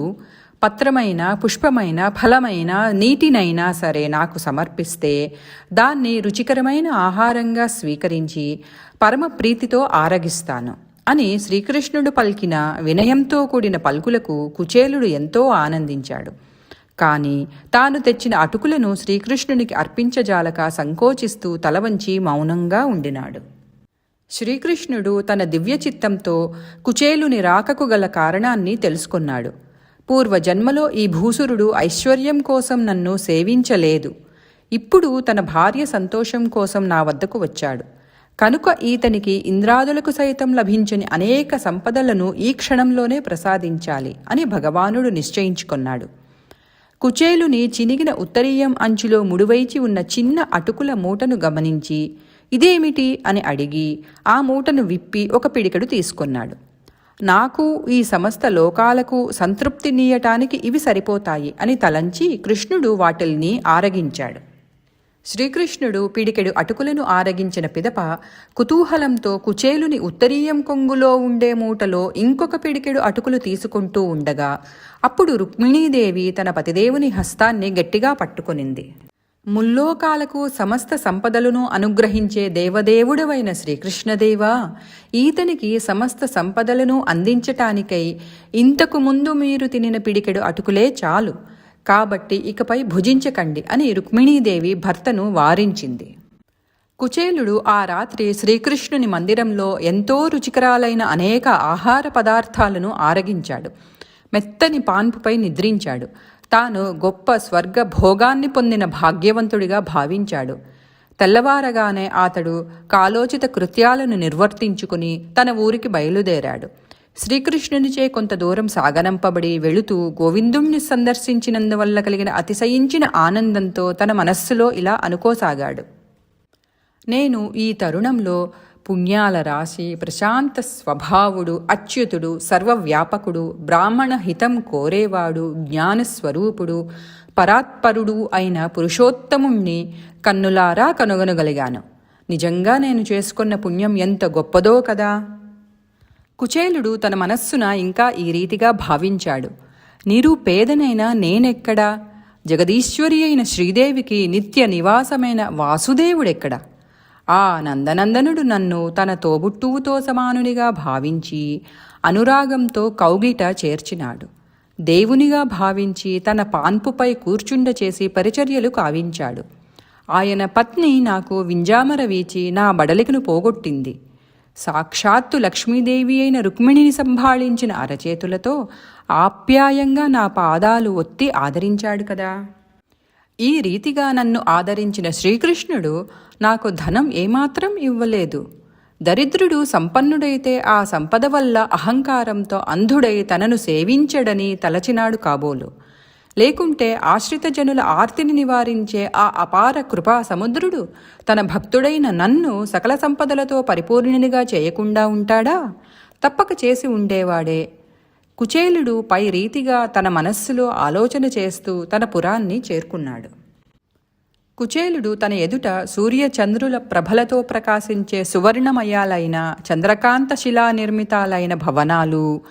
పత్రమైన, పుష్పమైన, ఫలమైన, నీటినైనా సరే నాకు సమర్పిస్తే దాన్ని రుచికరమైన ఆహారంగా స్వీకరించి పరమ ప్రీతితో ఆరగిస్తాను అని శ్రీకృష్ణుడు పలికిన వినయంతో కూడిన పలుకులకు కుచేలుడు ఎంతో ఆనందించాడు. కాని తాను తెచ్చిన అటుకులను శ్రీకృష్ణునికి అర్పించజాలక సంకోచిస్తూ తలవంచి మౌనంగా ఉండినాడు. శ్రీకృష్ణుడు తన దివ్యచిత్తంతో కుచేలుని రాకకు గల కారణాన్ని తెలుసుకున్నాడు. పూర్వజన్మలో ఈ భూసురుడు ఐశ్వర్యం కోసం నన్ను సేవించలేదు. ఇప్పుడు తన భార్య సంతోషం కోసం నా వద్దకు వచ్చాడు. కనుక ఈతనికి ఇంద్రాదులకు సైతం లభించని అనేక సంపదలను ఈ క్షణంలోనే ప్రసాదించాలి అని భగవానుడు నిశ్చయించుకున్నాడు. కుచేలుని చినిగిన ఉత్తరీయం అంచులో ముడివైచి ఉన్న చిన్న అటుకుల మూటను గమనించి ఇదేమిటి అని అడిగి ఆ మూటను విప్పి ఒక పిడికెడు తీసుకున్నాడు. నాకు ఈ సమస్త లోకాలకు సంతృప్తినీయటానికి ఇవి సరిపోతాయి అని తలంచి కృష్ణుడు వాటిల్ని ఆరగించాడు. శ్రీకృష్ణుడు పిడికెడు అటుకులను ఆరగించిన పిదప కుతూహలంతో కుచేలుని ఉత్తరీయం కొంగులో ఉండే మూటలో ఇంకొక పిడికెడు అటుకులు తీసుకుంటూ ఉండగా అప్పుడు రుక్మిణీదేవి తన పతిదేవుని హస్తాన్ని గట్టిగా పట్టుకొనింది. ముల్లోకాలకు సమస్త సంపదలను అనుగ్రహించే దేవదేవుడవైన శ్రీకృష్ణదేవా, ఈతనికి సమస్త సంపదలను అందించటానికై ఇంతకు ముందు మీరు తినిన పిడికెడు అటుకులే చాలు, కాబట్టి ఇకపై భుజించకండి అని రుక్మిణీదేవి భర్తను వారించింది. కుచేలుడు ఆ రాత్రి శ్రీకృష్ణుని మందిరంలో ఎంతో రుచికరాలైన అనేక ఆహార పదార్థాలను ఆరగించాడు. మెత్తని పాన్పుపై నిద్రించాడు. తాను గొప్ప స్వర్గ భోగాన్ని పొందిన భాగ్యవంతుడిగా భావించాడు. తెల్లవారగానే అతడు కాలోచిత కృత్యాలను నిర్వర్తించుకుని తన ఊరికి బయలుదేరాడు. శ్రీకృష్ణునిచే కొంత దూరం సాగనంపబడి వెళుతూ గోవిందుణ్ణి సందర్శించినందువల్ల కలిగిన అతిశయించిన ఆనందంతో తన మనస్సులో ఇలా అనుకోసాగాడు. నేను ఈ తరుణంలో పుణ్యాల రాశి, ప్రశాంత స్వభావుడు, అచ్యుతుడు, సర్వవ్యాపకుడు, బ్రాహ్మణ హితం కోరేవాడు, జ్ఞానస్వరూపుడు, పరాత్పరుడు అయిన పురుషోత్తముణ్ణి కన్నులారా కనుగొనగలిగాను. నిజంగా నేను చేసుకున్న పుణ్యం ఎంత గొప్పదో కదా. కుచేలుడు తన మనస్సున ఇంకా ఈ రీతిగా భావించాడు. నిరుపేదనైన నేనెక్కడా? జగదీశ్వరి అయిన శ్రీదేవికి నిత్య నివాసమైన వాసుదేవుడెక్కడా? ఆ నందనందనుడు నన్ను తన తోబుట్టువుతో సమానునిగా భావించి అనురాగంతో కౌగిట చేర్చినాడు. దేవునిగా భావించి తన పాన్పుపై కూర్చుండ చేసి పరిచర్యలు కావించాడు. ఆయన పత్ని నాకు వింజామర వీచి నా బడలికను పోగొట్టింది. సాక్షాత్తు లక్ష్మీదేవి అయిన రుక్మిణిని సంభాళించిన అరచేతులతో ఆప్యాయంగా నా పాదాలు ఒత్తి ఆదరించాడు కదా. ఈ రీతిగా నన్ను ఆదరించిన శ్రీకృష్ణుడు నాకు ధనం ఏమాత్రం ఇవ్వలేదు. దరిద్రుడు సంపన్నుడైతే ఆ సంపద వల్ల అహంకారంతో అంధుడై తనను సేవించడని తలచినాడు కాబోలు. లేకుంటే ఆశ్రిత జనుల ఆర్తిని నివారించే ఆ అపార కృపా సముద్రుడు తన భక్తుడైన నన్ను సకల సంపదలతో పరిపూర్ణునిగా చేయకుండా ఉంటాడా? తప్పక చేసి ఉండేవాడే. కుచేలుడు పై రీతిగా తన మనస్సులో ఆలోచన చేస్తూ తన పురాన్ని చేరుకున్నాడు. కుచేలుడు తన ఎదుట సూర్యచంద్రుల ప్రభలతో ప్రకాశించే సువర్ణమయాలైన చంద్రకాంత శిలా నిర్మితాలైన భవనాలు,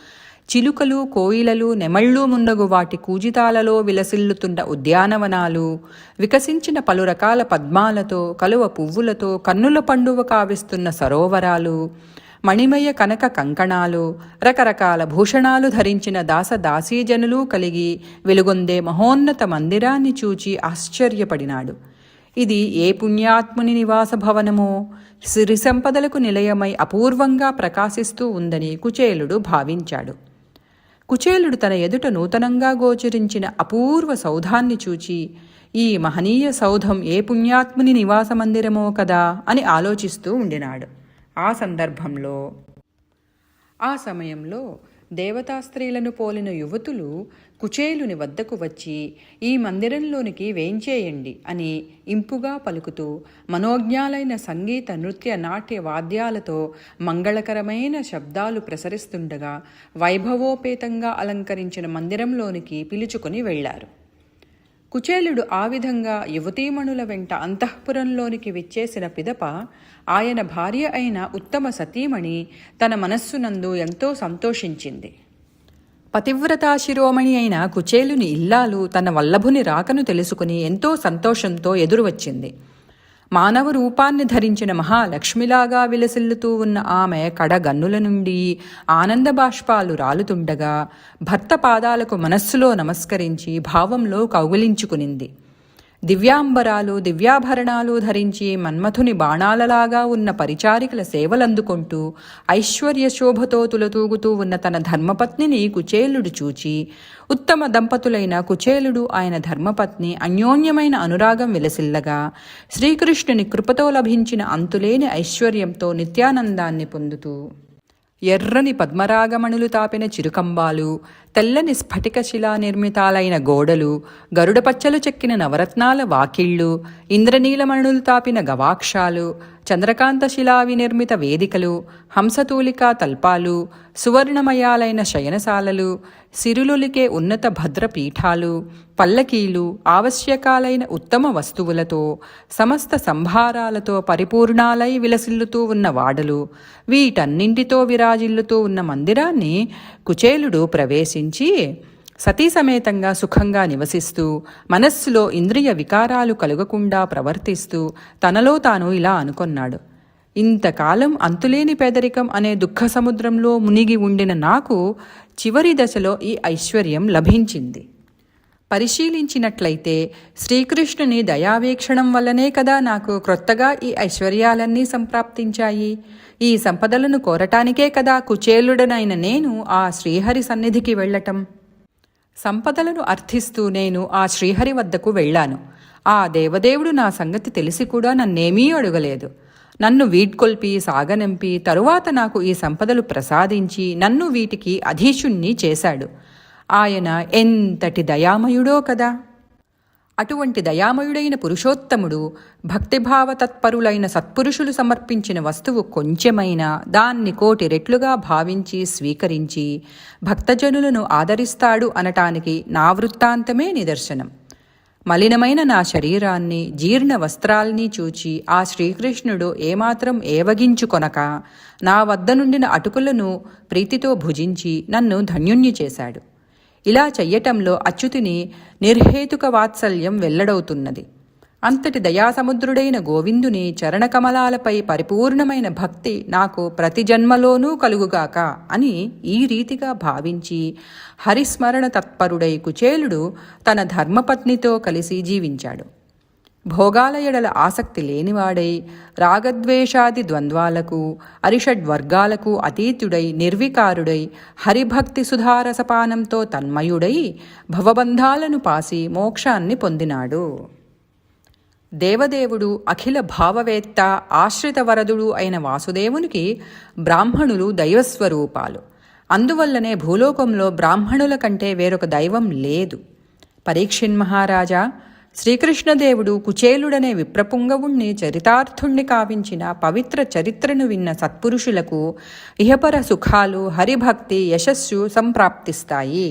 చిలుకలు, కోయిలలు, నెమళ్ళు మున్నగు వాటి కూజితాలలో విలసిల్లుతున్న ఉద్యానవనాలు, వికసించిన పలు రకాల పద్మాలతో, కలువ పువ్వులతో కన్నుల పండువ కావిస్తున్న సరోవరాలు, మణిమయ కనక కంకణాలు, రకరకాల భూషణాలు ధరించిన దాసదాసీజనులు కలిగి వెలుగొందే మహోన్నత మందిరాన్ని చూచి ఆశ్చర్యపడినాడు. ఇది ఏ పుణ్యాత్ముని నివాస భవనమో, సిరి సంపదలకు నిలయమై అపూర్వంగా ప్రకాశిస్తూ ఉందని కుచేలుడు భావించాడు. కుచేలుడు తన ఎదుట నూతనంగా గోచరించిన అపూర్వ సౌధాన్ని చూచి ఈ మహనీయ సౌధం ఏ పుణ్యాత్ముని నివాస మందిరమో కదా అని ఆలోచిస్తూ ఉండినాడు. ఆ సమయంలో దేవతా స్త్రీలను పోలిన యువతులు కుచేలుని వద్దకు వచ్చి ఈ మందిరంలోనికి వేంచేయండి అని ఇంపుగా పలుకుతూ మనోజ్ఞాలైన సంగీత, నృత్య, నాట్య వాద్యాలతో మంగళకరమైన శబ్దాలు ప్రసరిస్తుండగా వైభవోపేతంగా అలంకరించిన మందిరంలోనికి పిలుచుకొని వెళ్లారు. కుచేలుడు ఆ విధంగా యువతీమణుల వెంట అంతఃపురంలోనికి విచ్చేసిన పిదప ఆయన భార్య అయిన ఉత్తమ సతీమణి తన మనస్సునందు ఎంతో సంతోషించింది. పతివ్రతా శిరోమణి అయిన కుచేలుని ఇల్లాలు తన వల్లభుని రాకను తెలుసుకుని ఎంతో సంతోషంతో ఎదురువచ్చింది. మానవ రూపాన్ని ధరించిన మహాలక్ష్మిలాగా విలసిల్లుతూ ఉన్న ఆమె కడగన్నుల నుండి ఆనంద బాష్పాలు రాలుతుండగా భర్త పాదాలకు మనస్సులో నమస్కరించి భావంలో కౌగిలించుకునింది. దివ్యాంబరాలు దివ్యాభరణాలు ధరించి మన్మథుని బాణాలలాగా ఉన్న పరిచారికల సేవలందుకుంటూ ఐశ్వర్య శోభతో తులతూగుతూ ఉన్న తన ధర్మపత్నిని కుచేలుడు చూచి ఉత్తమ దంపతులైన కుచేలుడు ఆయన ధర్మపత్ని అన్యోన్యమైన అనురాగం విలసిల్లగా శ్రీకృష్ణుని కృపతో లభించిన అంతులేని ఐశ్వర్యంతో నిత్యానందాన్ని పొందుతూ ఎర్రని పద్మరాగమణులు తాపిన చిరుకంబాలు, తెల్లని స్ఫటిక శిలా నిర్మితాలైన గోడలు, గరుడపచ్చలు చెక్కిన నవరత్నాల వాకిళ్ళు, ఇంద్రనీలమణులు తాపిన గవాక్షాలు, చంద్రకాంత శిలా వినిర్మిత వేదికలు, హంసతూలికా తల్పాలు, సువర్ణమయాలైన శయనశాలలు, సిరులులికే ఉన్నత భద్రపీఠాలు, పల్లకీలు, ఆవశ్యకాలైన ఉత్తమ వస్తువులతో సమస్త సంభారాలతో పరిపూర్ణాలై విలసిల్లుతూ ఉన్న వాడలు, వీటన్నింటితో విరాజిల్లుతూ ఉన్న మందిరాన్ని కుచేలుడు ప్రవేశించి సతీ సమేతంగా సుఖంగా నివసిస్తూ మనస్సులో ఇంద్రియ వికారాలు కలుగకుండా ప్రవర్తిస్తూ తనలో తాను ఇలా అనుకొన్నాడు. ఇంతకాలం అంతులేని పేదరికం అనే దుఃఖ సముద్రంలో మునిగి ఉండిన నాకు చివరి దశలో ఈ ఐశ్వర్యం లభించింది. పరిశీలించినట్లయితే శ్రీకృష్ణుని దయావీక్షణం వల్లనే కదా నాకు క్రొత్తగా ఈ ఐశ్వర్యాలన్నీ సంప్రాప్తించాయి. ఈ సంపదలను కోరటానికే కదా కుచేలుడనైన నేను ఆ శ్రీహరి సన్నిధికి వెళ్ళటం. సంపదలను అర్థిస్తూ నేను ఆ శ్రీహరి వద్దకు వెళ్ళాను. ఆ దేవదేవుడు నా సంగతి తెలిసి కూడా నన్నేమీ అడగలేదు. నన్ను వీడ్కొల్పి సాగనంపి తరువాత నాకు ఈ సంపదలు ప్రసాదించి నన్ను వీటికి అధీశుణ్ణి చేశాడు. ఆయన ఎంతటి దయామయుడో కదా. అటువంటి దయామయుడైన పురుషోత్తముడు భక్తిభావ తత్పరులైన సత్పురుషులు సమర్పించిన వస్తువు కొంచెమైనా దాన్ని 1,000 రెట్లుగా భావించి స్వీకరించి భక్తజనులను ఆదరిస్తాడు అనటానికి నా వృత్తాంతమే నిదర్శనం. మలినమైన నా శరీరాన్ని, జీర్ణ వస్త్రాల్ని చూచి ఆ శ్రీకృష్ణుడు ఏమాత్రం ఏవగించుకొనక నా వద్ద నుండిన అటుకులను ప్రీతితో భుజించి నన్ను ధన్యుణ్ణి చేశాడు. ఇలా చెయ్యటంలో అచ్యుతుని నిర్హేతుక వాత్సల్యం వెల్లడవుతున్నది. అంతటి దయాసముద్రుడైన గోవిందుని చరణకమలాలపై పరిపూర్ణమైన భక్తి నాకు ప్రతి జన్మలోనూ కలుగుగాక అని ఈ రీతిగా భావించి హరిస్మరణ తత్పరుడై కుచేలుడు తన ధర్మపత్నితో కలిసి జీవించాడు. భోగాల ఎడల ఆసక్తి లేనివాడై రాగద్వేషాది ద్వంద్వాలకు అరిషడ్వర్గాలకు అతీతుడై నిర్వికారుడై హరిభక్తి సుధారసపానంతో తన్మయుడై భవబంధాలను పాసి మోక్షాన్ని పొందినాడు. దేవదేవుడు అఖిల భావవేత్త ఆశ్రిత వరదుడు అయిన వాసుదేవునికి బ్రాహ్మణులు దైవస్వరూపాలు. అందువల్లనే భూలోకంలో బ్రాహ్మణుల కంటే వేరొక దైవం లేదు. పరీక్షిన్ మహారాజా, శ్రీకృష్ణదేవుడు కుచేలుడనే విప్రపుంగవుణ్ణి చరితార్థుణ్ణి కావించిన పవిత్ర చరిత్రను విన్న సత్పురుషులకు ఇహపర సుఖాలు, హరిభక్తి, యశస్సు సంప్రాప్తిస్తాయి.